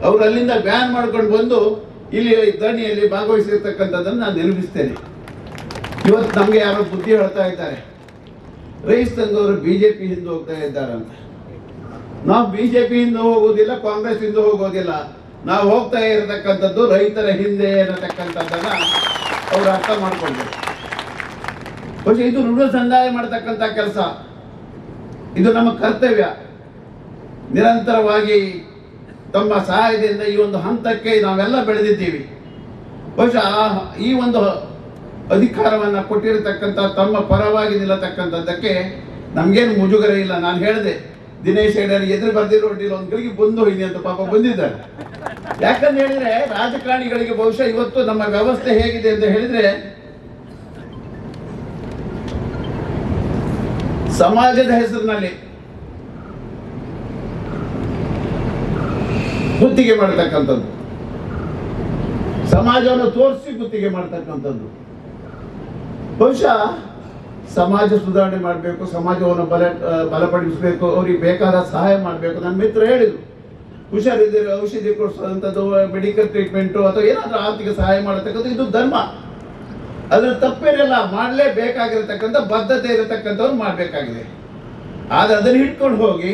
ಅವರು ಅಲ್ಲಿಂದ ಬ್ಯಾನ್ ಮಾಡ್ಕೊಂಡು ಬಂದು ಇಲ್ಲಿ ಧರಣಿಯಲ್ಲಿ ಭಾಗವಹಿಸಿರ್ತಕ್ಕಂಥದ್ದನ್ನು ನಾನು ನೆನಪಿಸ್ತೇನೆ. ಇವತ್ತು ನಮಗೆ ಯಾರೋ ಬುದ್ಧಿ ಹೇಳ್ತಾ ಇದ್ದಾರೆ, ರೈತ ಸಂಘವರು ಬಿಜೆಪಿ ಹಿಂದೆ ಹೋಗ್ತಾ ಇದ್ದಾರೆ ಅಂತ. ನಾವು ಬಿಜೆಪಿ ಹಿಂದೆ ಹೋಗೋದಿಲ್ಲ, ಕಾಂಗ್ರೆಸ್ ಹಿಂದೆ ಹೋಗೋದಿಲ್ಲ, ನಾವು ಹೋಗ್ತಾ ಇರತಕ್ಕಂಥದ್ದು ರೈತರ ಹಿಂದೆ ಇರತಕ್ಕಂಥದ್ದನ್ನ ಅವರು ಅರ್ಥ ಮಾಡ್ಕೊಳ್ಬೇಕು. പക്ഷെ ಇದು ಋಣ ಸಂದಾಯ ಮಾಡತಕ್ಕಂಥ ಕೆಲಸ, ಇದು ನಮ್ಮ ಕರ್ತವ್ಯ. ನಿರಂತರವಾಗಿ ತಮ್ಮ ಸಹಾಯದಿಂದ ಈ ಒಂದು ಹಂತಕ್ಕೆ ನಾವೆಲ್ಲ ಬೆಳೆದಿದ್ದೀವಿ. ಬಹುಶಃ ಈ ಒಂದು ಅಧಿಕಾರವನ್ನು ಕೊಟ್ಟಿರತಕ್ಕಂಥ ತಮ್ಮ ಪರವಾಗಿ ನಿಲ್ಲತಕ್ಕಂಥದ್ದಕ್ಕೆ ನಮಗೇನು ಮುಜುಗರ ಇಲ್ಲ. ನಾನು ಹೇಳಿದೆ, ದಿನೇಶ್ ಹೆಗಡೆ ಎದುರು ಬರ್ದಿರೋಡಿಲ್ಲ ಒಂದು ಗಳಿಗೆ ಬಂದು ಹೋಗಿ ಅಂತ ಪಾಪ ಬಂದಿದ್ದಾರೆ. ಯಾಕಂತ ಹೇಳಿದ್ರೆ ರಾಜಕಾರಣಿಗಳಿಗೆ ಬಹುಶಃ ಇವತ್ತು ನಮ್ಮ ವ್ಯವಸ್ಥೆ ಹೇಗಿದೆ ಅಂತ ಹೇಳಿದ್ರೆ, ಸಮಾಜದ ಹೆಸರಿನಲ್ಲಿ ಗುತ್ತಿಗೆ ಮಾಡತಕ್ಕಂಥದ್ದು, ಸಮಾಜವನ್ನು ತೋರಿಸಿ ಗುತ್ತಿಗೆ ಮಾಡತಕ್ಕಂಥದ್ದು. ಬಹುಶಃ ಸಮಾಜ ಸುಧಾರಣೆ ಮಾಡಬೇಕು, ಸಮಾಜವನ್ನು ಬಲಪಡಿಸಬೇಕು, ಅವ್ರಿಗೆ ಬೇಕಾದ ಸಹಾಯ ಮಾಡಬೇಕು. ನನ್ನ ಮಿತ್ರ ಹೇಳಿದ್ರು, ಹುಷಾರಿದ್ದರೆ ಔಷಧಿ ಕೊಡಿಸುವಂಥದ್ದು, ಮೆಡಿಕಲ್ ಟ್ರೀಟ್ಮೆಂಟು ಅಥವಾ ಏನಾದರೂ ಆರ್ಥಿಕ ಸಹಾಯ ಮಾಡತಕ್ಕಂಥದ್ದು ಇದು ಧರ್ಮ, ಅದ್ರ ತಪ್ಪೇನಿಲ್ಲ. ಮಾಡಲೇಬೇಕಾಗಿರತಕ್ಕಂಥ ಬದ್ಧತೆ ಇರತಕ್ಕಂಥವ್ರು ಮಾಡಬೇಕಾಗಿದೆ. ಆದರೆ ಅದನ್ನು ಹಿಡ್ಕೊಂಡು ಹೋಗಿ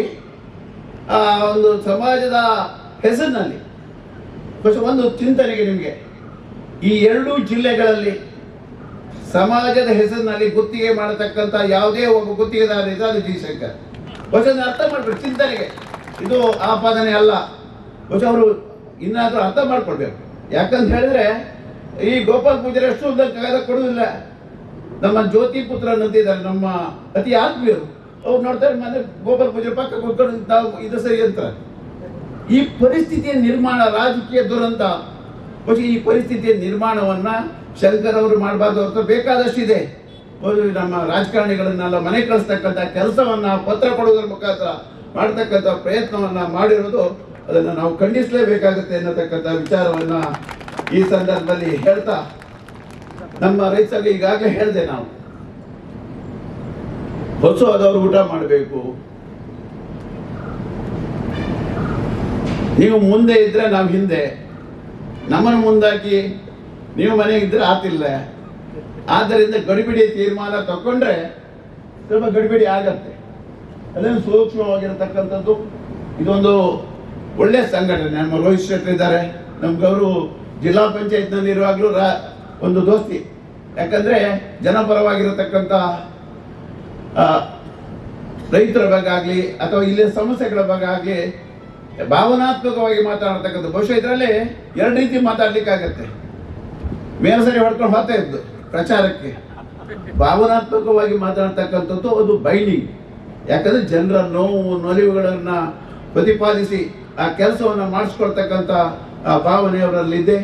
ಆ ಒಂದು ಸಮಾಜದ ಹೆಸರಿನಲ್ಲಿ ಒಂದು ಚಿಂತನೆಗೆ ನಿಮಗೆ ಈ ಎರಡೂ ಜಿಲ್ಲೆಗಳಲ್ಲಿ ಸಮಾಜದ ಹೆಸರಿನಲ್ಲಿ ಗುತ್ತಿಗೆ ಮಾಡತಕ್ಕಂಥ ಯಾವುದೇ ಒಬ್ಬ ಗುತ್ತಿಗೆದಾರ ಇದೆ, ಅದು ಜಯಶಂಕರ್. ಬಹುಶಃ ಅರ್ಥ ಮಾಡ್ಬೇಕು, ಚಿಂತನೆಗೆ ಇದು ಆಪಾದನೆ ಅಲ್ಲ. ಬಹುಶಃ ಅವರು ಇನ್ನಾದರೂ ಅರ್ಥ ಮಾಡ್ಕೊಳ್ಬೇಕು. ಯಾಕಂತ ಹೇಳಿದ್ರೆ ಈ ಗೋಪಾಲ್ ಪೂಜಾರಿ ಅಷ್ಟು ಕಾಗದ ಕೊಡುವುದಿಲ್ಲ. ನಮ್ಮ ಜ್ಯೋತಿ ಪುತ್ರ ಅಂತಿದ್ದಾರೆ, ನಮ್ಮ ಅತಿ ಆತ್ಮೀಯರು, ಅವ್ರು ನೋಡ್ತಾರೆ ಮನೆ ಗೋಪಾಲ್ ಪೂಜಾರಿ ಪಕ್ಕ ಕೂತ್ಕೊಂಡು ನಾವು ಇದು ಸರಿ ಅಂತ. ಈ ಪರಿಸ್ಥಿತಿಯ ನಿರ್ಮಾಣ ರಾಜಕೀಯ ದುರಂತ. ಬಹುಶಃ ಈ ಪರಿಸ್ಥಿತಿಯ ನಿರ್ಮಾಣವನ್ನ ಶಂಕರ್ ಅವರು ಮಾಡಬಾರ್ದು. ಅವ್ರ ಬೇಕಾದಷ್ಟಿದೆ. ನಮ್ಮ ರಾಜಕಾರಣಿಗಳನ್ನೆಲ್ಲ ಮನೆ ಕಳಿಸ್ತಕ್ಕಂಥ ಕೆಲಸವನ್ನ ಪತ್ರ ಕೊಡುವುದರ ಮುಖಾಂತರ ಮಾಡತಕ್ಕಂಥ ಪ್ರಯತ್ನವನ್ನ ಮಾಡಿರೋದು, ಅದನ್ನು ನಾವು ಖಂಡಿಸಲೇಬೇಕಾಗುತ್ತೆ ಅನ್ನತಕ್ಕಂಥ ವಿಚಾರವನ್ನ ಈ ಸಂದರ್ಭದಲ್ಲಿ ಹೇಳ್ತಾ, ನಮ್ಮ ರೈತರಿಗೆ ಈಗಾಗಲೇ ಹೇಳಿದೆ, ನಾವು ಹೊಸದವರು ಊಟ ಮಾಡಬೇಕು, ನೀವು ಮುಂದೆ ಇದ್ರೆ ನಾವು ಹಿಂದೆ, ನಮ್ಮನ್ನು ಮುಂದಾಕಿ ನೀವು ಮನೆಗಿದ್ರೆ ಆತಿಲ್ಲ. ಆದ್ದರಿಂದ ಗಡಿಬಿಡಿ ತೀರ್ಮಾನ ತಗೊಂಡ್ರೆ ಸ್ವಲ್ಪ ಗಡಿಬಿಡಿ ಆಗತ್ತೆ. ಅದನ್ನು ಸೂಕ್ಷ್ಮವಾಗಿರತಕ್ಕಂಥದ್ದು. ಇದೊಂದು ಒಳ್ಳೆ ಸಂಘಟನೆ. ನಮ್ಮ ರೋಹಿತ್ ಶೆಟ್ಟಿ ಇದ್ದಾರೆ, ನಮ್ಗವರು ಜಿಲ್ಲಾ ಪಂಚಾಯತ್ನಲ್ಲಿ ಇರುವಾಗಲೂ ಒಂದು ದೋಸ್ತಿ. ಯಾಕಂದ್ರೆ ಜನಪರವಾಗಿರತಕ್ಕಂಥ ರೈತರ ಬಗ್ಗೆ ಆಗಲಿ ಅಥವಾ ಇಲ್ಲಿನ ಸಮಸ್ಯೆಗಳ ಬಗ್ಗೆ ಆಗಲಿ ಭಾವನಾತ್ಮಕವಾಗಿ ಮಾತಾಡ್ತಕ್ಕಂಥ. ಬಹುಶಃ ಇದರಲ್ಲಿ ಎರಡು ರೀತಿ ಮಾತಾಡ್ಲಿಕ್ಕಾಗತ್ತೆ. ಮೇಲ್ಸರಿ ಹೊಡ್ಕೊಂಡು ಹೋಗ್ತಾ ಇದ್ದು ಪ್ರಚಾರಕ್ಕೆ, ಭಾವನಾತ್ಮಕವಾಗಿ ಮಾತಾಡ್ತಕ್ಕಂಥದ್ದು ಅದು ಬೈಂಡಿಂಗ್. ಯಾಕಂದ್ರೆ ಜನರ ನೋವು ನಲಿವುಗಳನ್ನ ಪ್ರತಿಪಾದಿಸಿ ಆ ಕೆಲಸವನ್ನು ಮಾಡಿಸ್ಕೊಳ್ತಕ್ಕಂಥ ಭಾವನೆ ಅವರಲ್ಲಿದೆ.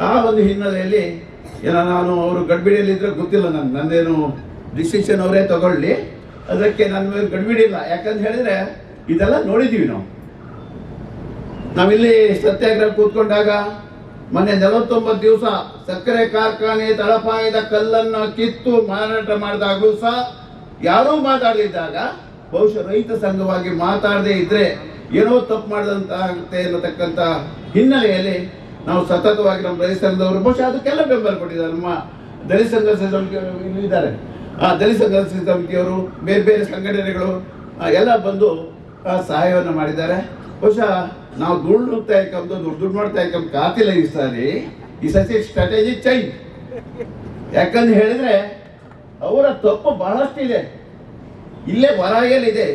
ಆ ಒಂದು ಹಿನ್ನೆಲೆಯಲ್ಲಿ ನಾನು ಅವರು ಗಡ್ಬಿಡಿಯಲ್ಲಿದ್ದರೆ ಗೊತ್ತಿಲ್ಲ, ನಂದೇನು ಡಿಸಿಷನ್ ಅವರೇ ತಗೊಳ್ಳಿ, ಅದಕ್ಕೆ ನನ್ನ ಮೇಲೆ ಗಡ್ಬಿಡಿ ಇಲ್ಲ. ಯಾಕಂತ ಹೇಳಿದ್ರೆ ಇದೆಲ್ಲ ನೋಡಿದ್ದೀವಿ ನಾವಿಲ್ಲಿ ಸತ್ಯಾಗ್ರಹ ಕೂತ್ಕೊಂಡಾಗ ಮೊನ್ನೆ 49 ದಿವಸ ಸಕ್ಕರೆ ಕಾರ್ಖಾನೆ ತಳಪಾಯದ ಕಲ್ಲನ್ನು ಕಿತ್ತು ಮಾರಾಟ ಮಾಡಿದಾಗಲೂ ಸಹ ಯಾರೂ ಮಾತಾಡಲಿದ್ದಾಗ ಬಹುಶಃ ರೈತ ಸಂಘವಾಗಿ ಮಾತಾಡದೇ ಇದ್ರೆ ಏನೋ ತಪ್ಪು ಮಾಡಿದಂತಾಗುತ್ತೆ ಅನ್ನತಕ್ಕಂಥ ಹಿನ್ನೆಲೆಯಲ್ಲಿ ನಾವು ಸತತವಾಗಿ ನಮ್ಮ ರೈತ ಸಂಘದವರು ಬಹುಶಃ ಅದಕ್ಕೆಲ್ಲ ಬೆಂಬಲ ಕೊಟ್ಟಿದ್ದಾರೆ. ನಮ್ಮ ದಲಿತ ಸಂಘರ್ಷ ಸಮಿತಿ ಇದ್ದಾರೆ, ಆ ದಲಿತ ಸಂಘರ್ಷ ಸಮಿತಿಯವರು, ಬೇರೆ ಬೇರೆ ಸಂಘಟನೆಗಳು ಎಲ್ಲ ಬಂದು ಸಹಾಯವನ್ನು ಮಾಡಿದ್ದಾರೆ. ಬಹುಶಃ ನಾವು ದುಡ್ಡು ದುಡ್ಡು ಮಾಡ್ತಾ ಇಕ್ಕಂದು ಕಾತಿಲ್ಲ ಈ ಸಾರಿ. ಈ ಸತಿ ಸ್ಟ್ರಾಟಜಿ ಚೇಂಜ್. ಯಾಕಂದ್ರೆ ಹೇಳಿದ್ರೆ ಅವರ ತಪ್ಪು ಬಹಳಷ್ಟಿದೆ, ಇಲ್ಲೇ ಹೊರಗೇಲಿದೆ.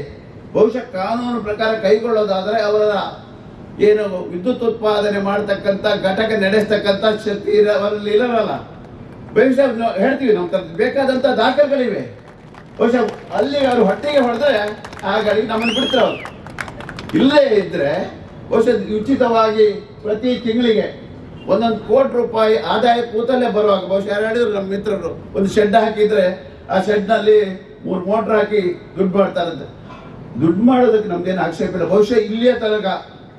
ಬಹುಶಃ ಕಾನೂನು ಪ್ರಕಾರ ಕೈಗೊಳ್ಳೋದಾದ್ರೆ ಅವರ ಏನು ವಿದ್ಯುತ್ ಉತ್ಪಾದನೆ ಮಾಡತಕ್ಕಂಥ ಘಟಕ ನಡೆಸ್ತಕ್ಕಂಥ ಶಕ್ತಿ ಅವರಲ್ಲಿ ಇರಲ್ಲ. ಬಹುಶಃ ಹೇಳ್ತೀವಿ, ನಮ್ಮ ಬೇಕಾದಂಥ ದಾಖಲೆಗಳಿವೆ. ಬಹುಶಃ ಅಲ್ಲಿಗೆ ಅವರು ಹೊಟ್ಟೆಗೆ ಹೊಡೆದ್ರೆ ಆ ಗಾಡಿ ನಮ್ಮನ್ನು ಬಿಡ್ತಾರೆ ಅವರು. ಇಲ್ಲೇ ಇದ್ರೆ ಬಹುಶಃ ಉಚಿತವಾಗಿ ಪ್ರತಿ ತಿಂಗಳಿಗೆ 1 ಕೋಟಿ ರೂಪಾಯಿ ಆದಾಯ ಕೂತಲ್ಲೇ ಬರುವಾಗ ಬಹುಶಃ ಯಾರು ಹೇಳಿದ್ರು ನಮ್ಮ ಮಿತ್ರರು, ಒಂದು ಶೆಡ್ ಹಾಕಿದ್ರೆ ಆ ಶೆಡ್ನಲ್ಲಿ 3 ಮೋಟ್ರ್ ಹಾಕಿ ದುಡ್ಡು ಮಾಡ್ತಾರಂತೆ. ದುಡ್ಡು ಮಾಡೋದಕ್ಕೆ ನಮ್ದೇನು ಆಕ್ಷೇಪ ಇಲ್ಲ. ಬಹುಶಃ ಇಲ್ಲಿಯ ತನಕ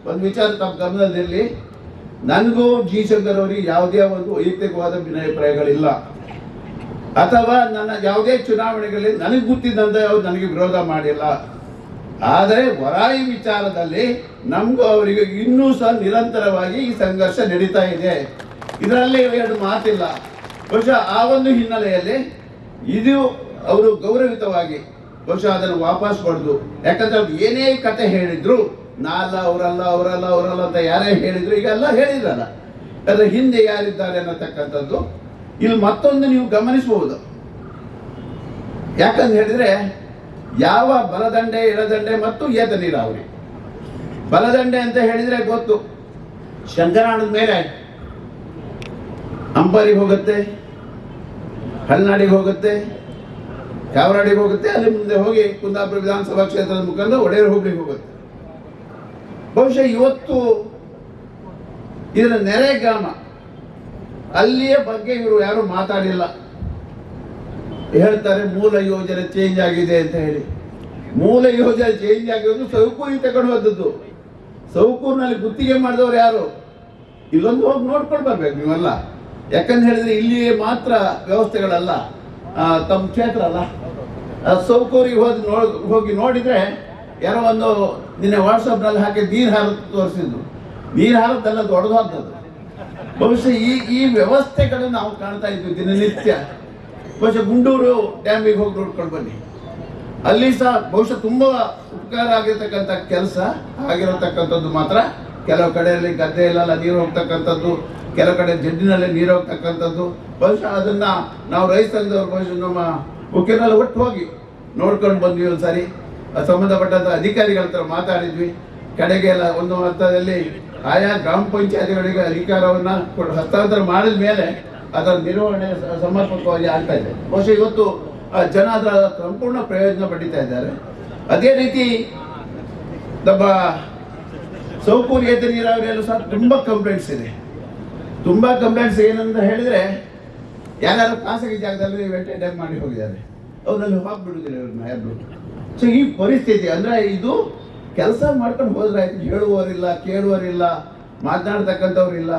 ಒಂದು ವಿಚಾರ ತಮ್ಮ ಗಮನದಲ್ಲಿ, ನನಗೂ ಜಿ ಶಂಕರ್ ಅವರಿಗೆ ಯಾವುದೇ ಒಂದು ವೈಯಕ್ತಿಕವಾದ ಭಿನ್ನಾಭಿಪ್ರಾಯಗಳಿಲ್ಲ, ಅಥವಾ ನನ್ನ ಯಾವುದೇ ಚುನಾವಣೆಗಳಲ್ಲಿ ನನಗೆ ಗೊತ್ತಿದ್ದಂತೆ ಅವ್ರು ನನಗೆ ವಿರೋಧ ಮಾಡಿಲ್ಲ. ಆದರೆ ವರಾಯಿ ವಿಚಾರದಲ್ಲಿ ನಮಗೂ ಅವರಿಗೆ ಇನ್ನೂ ಸಹ ನಿರಂತರವಾಗಿ ಈ ಸಂಘರ್ಷ ನಡೀತಾ ಇದೆ. ಇದರಲ್ಲಿ 2 ಮಾತಿಲ್ಲ. ಬಹುಶಃ ಆ ಒಂದು ಹಿನ್ನೆಲೆಯಲ್ಲಿ ಇದು ಅವರು ಗೌರವಿತವಾಗಿ ಬಹುಶಃ ಅದನ್ನು ವಾಪಸ್ ಪಡೆದು, ಯಾಕಂದ್ರೆ ಅವ್ರು ಏನೇ ಕತೆ ಹೇಳಿದ್ರು, ನಾಲ್ಲ ಅವರಲ್ಲ ಅಂತ ಯಾರೇ ಹೇಳಿದ್ರು, ಈಗ ಎಲ್ಲ ಹೇಳಿದ್ರಲ್ಲ, ಅದರ ಹಿಂದೆ ಯಾರಿದ್ದಾರೆ ಅನ್ನತಕ್ಕಂಥದ್ದು ಇಲ್ಲಿ ಮತ್ತೊಂದು ನೀವು ಗಮನಿಸಬಹುದು. ಯಾಕಂತ ಹೇಳಿದ್ರೆ ಯಾವ ಬಲದಂಡೆ, ಎಡದಂಡೆ ಮತ್ತು ಏತ ನೀರಾವರಿ. ಬಲದಂಡೆ ಅಂತ ಹೇಳಿದ್ರೆ ಗೊತ್ತು, ಶಂಕರಾಣದ ಮೇಲೆ ಅಂಬಾರಿಗೆ ಹೋಗುತ್ತೆ, ಹಲ್ನಾಡಿಗೆ ಹೋಗುತ್ತೆ, ಕಾವರಾಡಿಗೆ ಹೋಗುತ್ತೆ, ಅಲ್ಲಿ ಮುಂದೆ ಹೋಗಿ ಕುಂದಾಪುರ ವಿಧಾನಸಭಾ ಕ್ಷೇತ್ರದ ಮುಖಾಂತರ ಒಡೆಯರ್ ಹೋಗ್ಲಿಕ್ಕೆ ಹೋಗುತ್ತೆ. ಬಹುಶಃ ಇವತ್ತು ಇದರ ನೆರೆ ಗ್ರಾಮ ಅಲ್ಲಿಯ ಬಗ್ಗೆ ಇವರು ಯಾರು ಮಾತಾಡಿಲ್ಲ. ಹೇಳ್ತಾರೆ ಮೂಲ ಯೋಜನೆ ಚೇಂಜ್ ಆಗಿದೆ ಅಂತ ಹೇಳಿ. ಮೂಲ ಯೋಜನೆ ಚೇಂಜ್ ಆಗಿರೋದು ಸೌಕೂರಿಗೆ ತಗೊಂಡು ಹೋದದ್ದು. ಸೌಕೂರಿನಲ್ಲಿ ಗುತ್ತಿಗೆ ಮಾಡಿದವರು ಯಾರು? ಇಲ್ಲೊಂದು ಹೋಗಿ ನೋಡ್ಕೊಂಡು ಬರ್ಬೇಕು ನೀವೆಲ್ಲ. ಯಾಕಂತ ಹೇಳಿದ್ರೆ ಇಲ್ಲಿ ಮಾತ್ರ ವ್ಯವಸ್ಥೆಗಳಲ್ಲ, ತಮ್ಮ ಕ್ಷೇತ್ರ ಅಲ್ಲ. ಸೌಕೂರಿಗೆ ಹೋಗಿ ನೋಡಿದ್ರೆ ಯಾರೋ ಒಂದು ನಿನ್ನೆ ವಾಟ್ಸಪ್ನಲ್ಲಿ ಹಾಕಿ ನೀರು ಹಾರತ್ತು ತೋರಿಸಿದ್ರು. ನೀರು ಹಾರತ್ತೆಲ್ಲ ದೊಡ್ಡದಾಗ್ತದೆ. ಬಹುಶಃ ಈ ವ್ಯವಸ್ಥೆಗಳನ್ನು ನಾವು ಕಾಣ್ತಾ ಇದ್ವಿ ದಿನನಿತ್ಯ. ಬಹುಶಃ ಗುಂಡೂರು ಡ್ಯಾಮಿಗೆ ಹೋಗಿ ನೋಡ್ಕೊಂಡು ಬನ್ನಿ, ಅಲ್ಲಿ ಸಹ ಬಹುಶಃ ತುಂಬ ಉಪಕಾರ ಆಗಿರ್ತಕ್ಕಂಥ ಕೆಲಸ ಆಗಿರತಕ್ಕಂಥದ್ದು ಮಾತ್ರ. ಕೆಲವು ಕಡೆಯಲ್ಲಿ ಗದ್ದೆಯಲ್ಲೆಲ್ಲ ನೀರು ಹೋಗ್ತಕ್ಕಂಥದ್ದು, ಕೆಲವು ಕಡೆ ಜಡ್ಡಿನಲ್ಲೇ ನೀರು ಹೋಗ್ತಕ್ಕಂಥದ್ದು. ಬಹುಶಃ ಅದನ್ನ ನಾವು ರೈತ ಸಂಘದವ್ರು ಬಹುಶಃ ನಮ್ಮ ಮುಖ್ಯರೆಲ್ಲ ಒಟ್ಟು ಹೋಗಿ ನೋಡ್ಕೊಂಡು ಬಂದ್ವಿ. ಒಂದ್ಸಾರಿ ಸಂಬಂಧಪಟ್ಟಂತ ಅಧಿಕಾರಿಗಳ ಹತ್ರ ಮಾತಾಡಿದ್ವಿ. ಕಡೆಗೆ ಎಲ್ಲ ಒಂದು ಹಂತದಲ್ಲಿ ಆಯಾ ಗ್ರಾಮ ಪಂಚಾಯತಿಗಳಿಗೆ ಅಧಿಕಾರವನ್ನ ಹಸ್ತಾಂತರ ಮಾಡಿದ ಮೇಲೆ ಅದರ ನಿರ್ವಹಣೆ ಸಮರ್ಪಕವಾಗಿ ಆಗ್ತಾ ಇದೆ. ಬಹುಶಃ ಇವತ್ತು ಜನ ಅದರ ಸಂಪೂರ್ಣ ಪ್ರಯೋಜನ ಪಡಿತಾ ಇದ್ದಾರೆ. ಅದೇ ರೀತಿ ನಮ್ಮ ಸೌಕೂರು ಏತ ನೀರಾವರಿಯಲ್ಲೂ ಸಹ ತುಂಬಾ ಕಂಪ್ಲೇಂಟ್ಸ್ ಇದೆ. ತುಂಬಾ ಕಂಪ್ಲೇಂಟ್ಸ್ ಏನಂತ ಹೇಳಿದ್ರೆ, ಯಾರು ಖಾಸಗಿ ಜಾಗದಲ್ಲಿ ವೆಂಟೇಜ್ ಡ್ಯಾಮ್ ಮಾಡಿ ಹೋಗಿದ್ದಾರೆ, ಅವರಲ್ಲಿ ಹಾಕ್ಬಿಡುದಿಲ್ಲ ಇವ್ರನ್ನ ಯಾರು. ಸೊ ಈ ಪರಿಸ್ಥಿತಿ ಅಂದ್ರೆ ಇದು ಕೆಲಸ ಮಾಡ್ಕೊಂಡು ಹೋದ್ರೆ ಆಯ್ತು, ಹೇಳುವವರಿಲ್ಲ, ಕೇಳುವವರಿಲ್ಲ, ಮಾತನಾಡ್ತಕ್ಕಂಥವ್ರಿಲ್ಲ.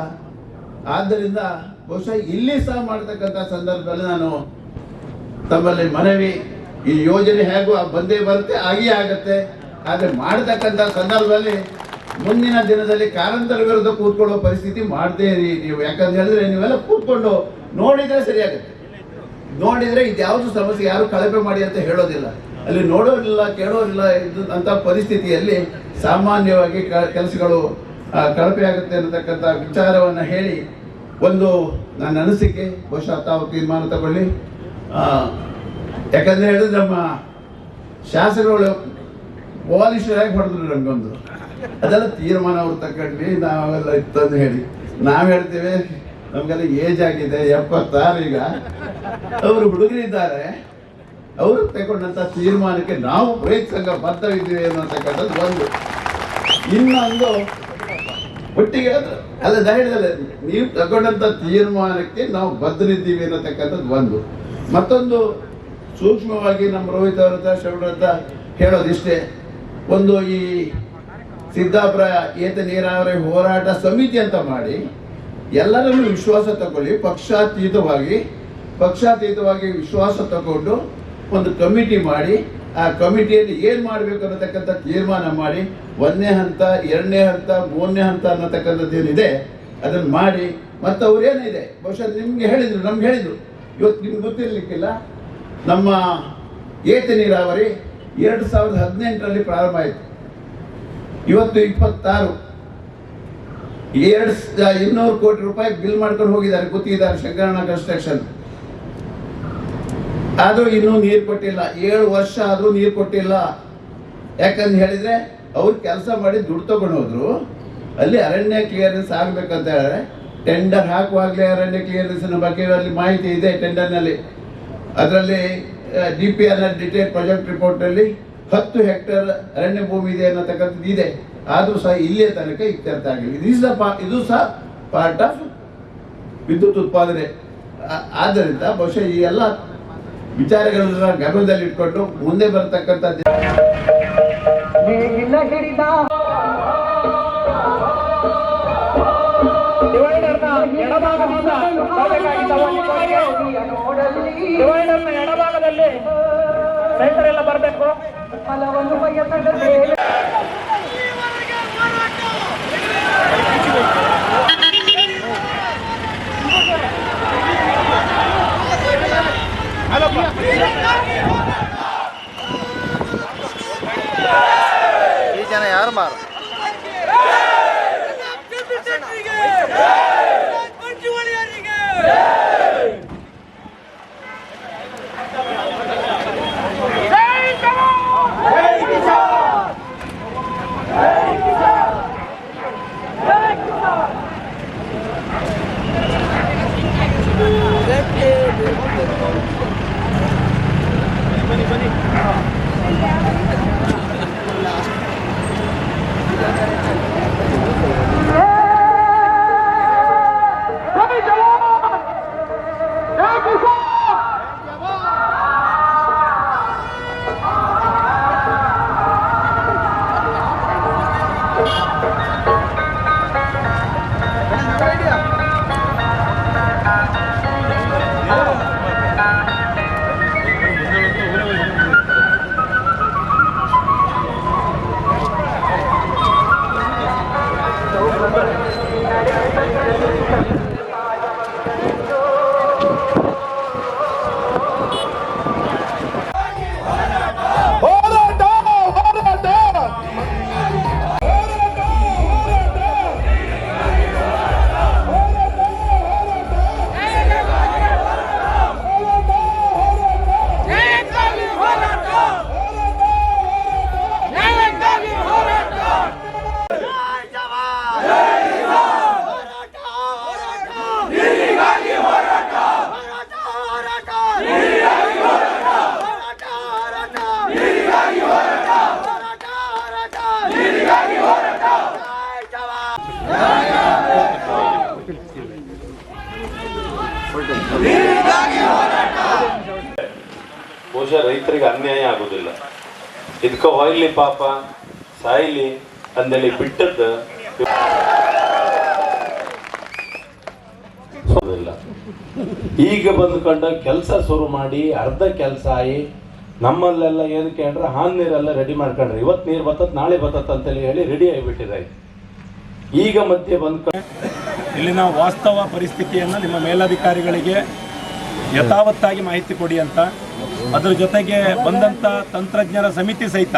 ಆದ್ದರಿಂದ ಬಹುಶಃ ಇಲ್ಲಿ ಸಹ ಮಾಡ್ತಕ್ಕಂಥ ಸಂದರ್ಭದಲ್ಲಿ ನಾನು ತಮ್ಮಲ್ಲಿ ಮನವಿ, ಈ ಯೋಜನೆ ಹೇಗೂ ಬಂದೇ ಬರುತ್ತೆ, ಆಗಿಯೇ ಆಗತ್ತೆ. ಆದರೆ ಮಾಡತಕ್ಕಂಥ ಸಂದರ್ಭದಲ್ಲಿ ಮುಂದಿನ ದಿನದಲ್ಲಿ ಕಾರಂತರ ವಿರುದ್ಧ ಕೂತ್ಕೊಳ್ಳೋ ಪರಿಸ್ಥಿತಿ ಮಾಡದೇ ಇರಿ ನೀವು. ಯಾಕಂತ ಹೇಳಿದ್ರೆ ನೀವೆಲ್ಲ ಕೂತ್ಕೊಂಡು ನೋಡಿದ್ರೆ ಸರಿಯಾಗುತ್ತೆ. ನೋಡಿದ್ರೆ ಇದ್ಯಾವುದು ಸಮಸ್ಯೆ ಯಾರು ಕಳಪೆ ಮಾಡಿ ಅಂತ ಹೇಳೋದಿಲ್ಲ. ಅಲ್ಲಿ ನೋಡೋರಿಲ್ಲ, ಕೇಳೋರಿಲ್ಲ ಅಂತ ಪರಿಸ್ಥಿತಿಯಲ್ಲಿ ಸಾಮಾನ್ಯವಾಗಿ ಕೆಲಸಗಳು ಕಳಪೆ ಆಗುತ್ತೆ ಅನ್ನತಕ್ಕಂಥ ವಿಚಾರವನ್ನು ಹೇಳಿ ಒಂದು ನನ್ನ ಅನಿಸಿಕೆ. ಬಹುಶಃ ತಾವು ತೀರ್ಮಾನ ತಗೊಳ್ಳಿ. ಯಾಕಂದ್ರೆ ಹೇಳಿದ್ರೆ ನಮ್ಮ ಶಾಸಕರುಗಳು ಪೊಲೀಸರಾಗಿ ಹೊಡೆದ್ರು ನಮಗೊಂದು, ಅದೆಲ್ಲ ತೀರ್ಮಾನ ಅವ್ರು ತಗೊಂಡ್ವಿ, ನಾವೆಲ್ಲ ಇತ್ತಂದು ಹೇಳಿ ನಾವು ಹೇಳ್ತೇವೆ. ನಮ್ಗೆಲ್ಲ ಏಜ್ ಆಗಿದೆ, 76 ಈಗ. ಅವರು ಹುಡುಗರಿದ್ದಾರೆ, ಅವರು ತಗೊಂಡಂತ ತೀರ್ಮಾನಕ್ಕೆ ನಾವು ರೈತ ಸಂಘ ಬದ್ಧವಿದ್ದೀವಿ ಅನ್ನತಕ್ಕಂಥದ್ದು ಒಂದು. ಇನ್ನೊಂದು ಒಟ್ಟಿಗೆ ಅಲ್ಲ ಧೈರ್ಯದಲ್ಲಿ ನೀವು ತಗೊಂಡಂತ ತೀರ್ಮಾನಕ್ಕೆ ನಾವು ಬದ್ಧರಿದ್ದೀವಿ ಅನ್ನತಕ್ಕಂಥದ್ದು ಒಂದು. ಮತ್ತೊಂದು ಸೂಕ್ಷ್ಮವಾಗಿ ನಮ್ಮ ರೋಹಿತ್ ಅವರ ಹತ್ರ, ಶರಣ ಹತ್ರ ಹೇಳೋದಿಷ್ಟೇ. ಒಂದು ಈ ಸಿದ್ದಾಪುರ ಏತ ನೀರಾವರಿ ಹೋರಾಟ ಸಮಿತಿ ಅಂತ ಮಾಡಿ ಎಲ್ಲರನ್ನೂ ವಿಶ್ವಾಸ ತಗೊಳ್ಳಿ, ಪಕ್ಷಾತೀತವಾಗಿ ವಿಶ್ವಾಸ ತಗೊಂಡು ಒಂದು ಕಮಿಟಿ ಮಾಡಿ, ಆ ಕಮಿಟಿಯಲ್ಲಿ ಏನ್ ಮಾಡಬೇಕು ಅನ್ನತಕ್ಕಂಥ ತೀರ್ಮಾನ ಮಾಡಿ, 1ನೇ ಹಂತ, 2ನೇ ಹಂತ, 3ನೇ ಹಂತ ಅನ್ನತಕ್ಕಂಥದ್ದು ಏನಿದೆ ಅದನ್ನ ಮಾಡಿ. ಮತ್ತು ಅವ್ರೇನಿದೆ ಬಹುಶಃ ನಿಮ್ಗೆ ಹೇಳಿದ್ರು, ನಮ್ಗೆ ಹೇಳಿದ್ರು, ಇವತ್ತು ನಿಮ್ಗೆ ಗೊತ್ತಿರ್ಲಿಕ್ಕಿಲ್ಲ, ನಮ್ಮ ಏತ ನೀರಾವರಿ 2018ರಲ್ಲಿ ಪ್ರಾರಂಭ ಆಯಿತು. ಇವತ್ತು 26, 200 ಕೋಟಿ ರೂಪಾಯಿ ಬಿಲ್ ಮಾಡ್ಕೊಂಡು ಹೋಗಿದ್ದಾರೆ, ಗುತ್ತಿಗೆದಾರ ಶಂಕರಣ್ಣ ಕನ್ಸ್ಟ್ರಕ್ಷನ್. ಆದ್ರೂ ಇನ್ನೂ ನೀರು ಕೊಟ್ಟಿಲ್ಲ. 7 ವರ್ಷ ಆದ್ರೂ ನೀರು ಕೊಟ್ಟಿಲ್ಲ. ಯಾಕಂತ ಹೇಳಿದ್ರೆ ಅವ್ರು ಕೆಲಸ ಮಾಡಿ ದುಡ್ಡು ತಗೊಂಡು ಹೋದ್ರು. ಅಲ್ಲಿ ಅರಣ್ಯ ಕ್ಲಿಯರೆನ್ಸ್ ಆಗ್ಬೇಕಂತ ಹೇಳಿದ್ರೆ ಟೆಂಡರ್ ಹಾಕುವಾಗಲೇ ಅರಣ್ಯ ಕ್ಲಿಯರೆನ್ಸ್ ಬಗ್ಗೆ ಅಲ್ಲಿ ಮಾಹಿತಿ ಇದೆ ಟೆಂಡರ್ನಲ್ಲಿ. ಅದರಲ್ಲಿ DPR ಡಿಟೇಲ್ ಪ್ರಾಜೆಕ್ಟ್ ರಿಪೋರ್ಟ್ ಅಲ್ಲಿ 10 ಹೆಕ್ಟೇರ್ ಅರಣ್ಯ ಭೂಮಿ ಇದೆ ಅನ್ನತಕ್ಕಂಥದ್ದು ಇದೆ. ಆದರೂ ಸಹ ಇಲ್ಲಿಯ ತನಕ ಇತ್ಯರ್ಥ ಆಗಿಲ್ಲ. ಇದು ಸಹ ಪಾರ್ಟ್ ಆಫ್ ವಿದ್ಯುತ್ ಉತ್ಪಾದನೆ. ಆದ್ದರಿಂದ ಬಹುಶಃ ಈ ಎಲ್ಲ ವಿಚಾರಗಳನ್ನ ಗಮನದಲ್ಲಿ ಇಟ್ಕೊಂಡು ಮುಂದೆ ಬರತಕ್ಕಂಥ ಎಡಭಾಗದಲ್ಲಿ ರೈತರೆಲ್ಲ ಬರಬೇಕು. ಈ ಜನ ಯಾರು ಮಾರ ಬಹುಶಃ ರೈತರಿಗೆ ಅನ್ಯಾಯ ಆಗೋದಿಲ್ಲ. ಇದಕ್ಕೆ ಹೊಯ್ಲಿ ಪಾಪ ಸಾಯ್ಲಿ ಅಂದೇಳಿ ಬಿಟ್ಟದ್ದು ಈಗ ಬಂದ್ಕೊಂಡ ಕೆಲಸ ಶುರು ಮಾಡಿ ಅರ್ಧ ಕೆಲಸ ಆಗಿ ನಮ್ಮಲ್ಲೆಲ್ಲ ಏನಕ್ಕೆ ಅಂದ್ರೆ ಹಾನ್ ನೀರೆಲ್ಲ ರೆಡಿ ಮಾಡ್ಕೊಂಡ್ರೆ ಇವತ್ತು ನೀರು ಬರ್ತತ್ ನಾಳೆ ಬರ್ತತ್ ಅಂತೇಳಿ ಹೇಳಿ ರೆಡಿ ಆಗಿಬಿಟ್ಟಿದೆ. ಈಗ ಮಧ್ಯೆ ಬಂದ್ಕೊಂಡು ಇಲ್ಲಿನ ವಾಸ್ತವ ಪರಿಸ್ಥಿತಿಯನ್ನು ನಿಮ್ಮ ಮೇಲಧಿಕಾರಿಗಳಿಗೆ ಯಥಾವತ್ತಾಗಿ ಮಾಹಿತಿ ಕೊಡಿ ಅಂತ, ಅದರ ಜೊತೆಗೆ ಬಂದಂಥ ತಂತ್ರಜ್ಞರ ಸಮಿತಿ ಸಹಿತ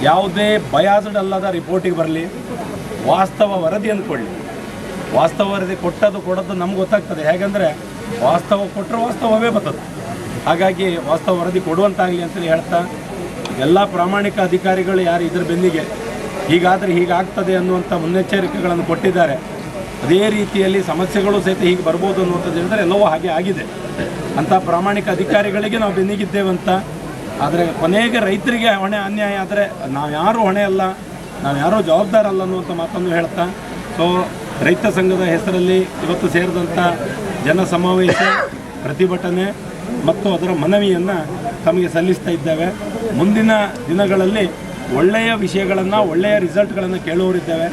ಯಾವುದೇ ಬಯಾಸ್ಡ್ ಅಲ್ಲದ ರಿಪೋರ್ಟಿಗೆ ಬರಲಿ, ವಾಸ್ತವ ವರದಿಯನ್ನು ಕೊಡಲಿ. ವಾಸ್ತವ ವರದಿ ಕೊಡೋದು ನಮ್ಗೆ ಗೊತ್ತಾಗ್ತದೆ. ಹೇಗೆಂದರೆ ವಾಸ್ತವ ಕೊಟ್ಟರೆ ವಾಸ್ತವವೇ ಬರ್ತದೆ. ಹಾಗಾಗಿ ವಾಸ್ತವ ವರದಿ ಕೊಡುವಂತಾಗಲಿ ಅಂತೇಳಿ ಹೇಳ್ತಾ, ಎಲ್ಲ ಪ್ರಾಮಾಣಿಕ ಅಧಿಕಾರಿಗಳು ಯಾರು ಇದರ ಬೆನ್ನಿಗೆ ಹೀಗಾದರೆ ಹೀಗಾಗ್ತದೆ ಅನ್ನುವಂಥ ಮುನ್ನೆಚ್ಚರಿಕೆಗಳನ್ನು ಕೊಟ್ಟಿದ್ದಾರೆ, ಅದೇ ರೀತಿಯಲ್ಲಿ ಸಮಸ್ಯೆಗಳು ಸಹಿತ ಹೀಗೆ ಬರ್ಬೋದು ಅನ್ನುವಂಥದ್ದು ಹೇಳಿದರೆ ಎಲ್ಲವೂ ಹಾಗೆ ಆಗಿದೆ ಅಂಥ ಪ್ರಾಮಾಣಿಕ ಅಧಿಕಾರಿಗಳಿಗೆ ನಾವು ಬೆನ್ನಿಗಿದ್ದೇವಂತ. ಆದರೆ ಕೊನೆಗೆ ರೈತರಿಗೆ ಹೊಣೆ ಅನ್ಯಾಯ ಆದರೆ ನಾವು ಯಾರೂ ಹೊಣೆ ಅಲ್ಲ, ನಾವು ಯಾರೂ ಜವಾಬ್ದಾರಲ್ಲ ಅನ್ನುವಂಥ ಮಾತನ್ನು ಹೇಳ್ತಾ, ಸೊ ರೈತ ಸಂಘದ ಹೆಸರಲ್ಲಿ ಇವತ್ತು ಸೇರಿದಂಥ ಜನ ಸಮಾವೇಶ, ಪ್ರತಿಭಟನೆ ಮತ್ತು ಅದರ ಮನವಿಯನ್ನು ತಮಗೆ ಸಲ್ಲಿಸ್ತಾ ಇದ್ದೇವೆ. ಮುಂದಿನ ದಿನಗಳಲ್ಲಿ ಒಳ್ಳೆಯ ವಿಷಯಗಳನ್ನು, ಒಳ್ಳೆಯ ರಿಸಲ್ಟ್ಗಳನ್ನು ಕೇಳುವವರಿದ್ದೇವೆ.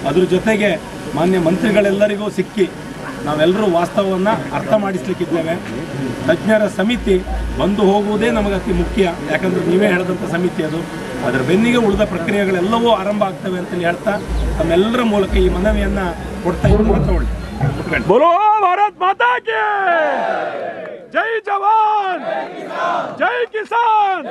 ಅದ್ರ ಜೊತೆಗೆ ಮಾನ್ಯ ಮಂತ್ರಿಗಳೆಲ್ಲರಿಗೂ ಸಿಕ್ಕಿ ನಾವೆಲ್ಲರೂ ವಾಸ್ತವವನ್ನು ಅರ್ಥ ಮಾಡಿಸ್ಲಿಕ್ಕಿದ್ದೇವೆ. ತಜ್ಞರ ಸಮಿತಿ ಬಂದು ಹೋಗುವುದೇ ನಮಗೆ ಅತಿ ಮುಖ್ಯ, ಯಾಕಂದರೆ ನೀವೇ ಹೇಳಿದಂಥ ಸಮಿತಿ ಅದು. ಅದರ ಬೆನ್ನಿಗೆ ಉಳಿದ ಪ್ರಕ್ರಿಯೆಗಳೆಲ್ಲವೂ ಆರಂಭ ಆಗ್ತವೆ ಅಂತೇಳಿ ಹೇಳ್ತಾ ತಮ್ಮೆಲ್ಲರ ಮೂಲಕ ಈ ಮನವಿಯನ್ನು ಕೊಡ್ತಾ ಇದ್ದೀವಿ. ತಗೊಳ್ಳಿ. बोलो भारत माता की जय जवान जय किसान.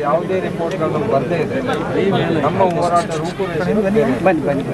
ಯಾವುದೇ ರಿಪೋರ್ಟ್ಗಳನ್ನು ಬರದೇ ಇದೆ ನಮ್ಮ ಹೋರಾಟ ರೂಪುರೇಷೆ ಬನ್ನಿ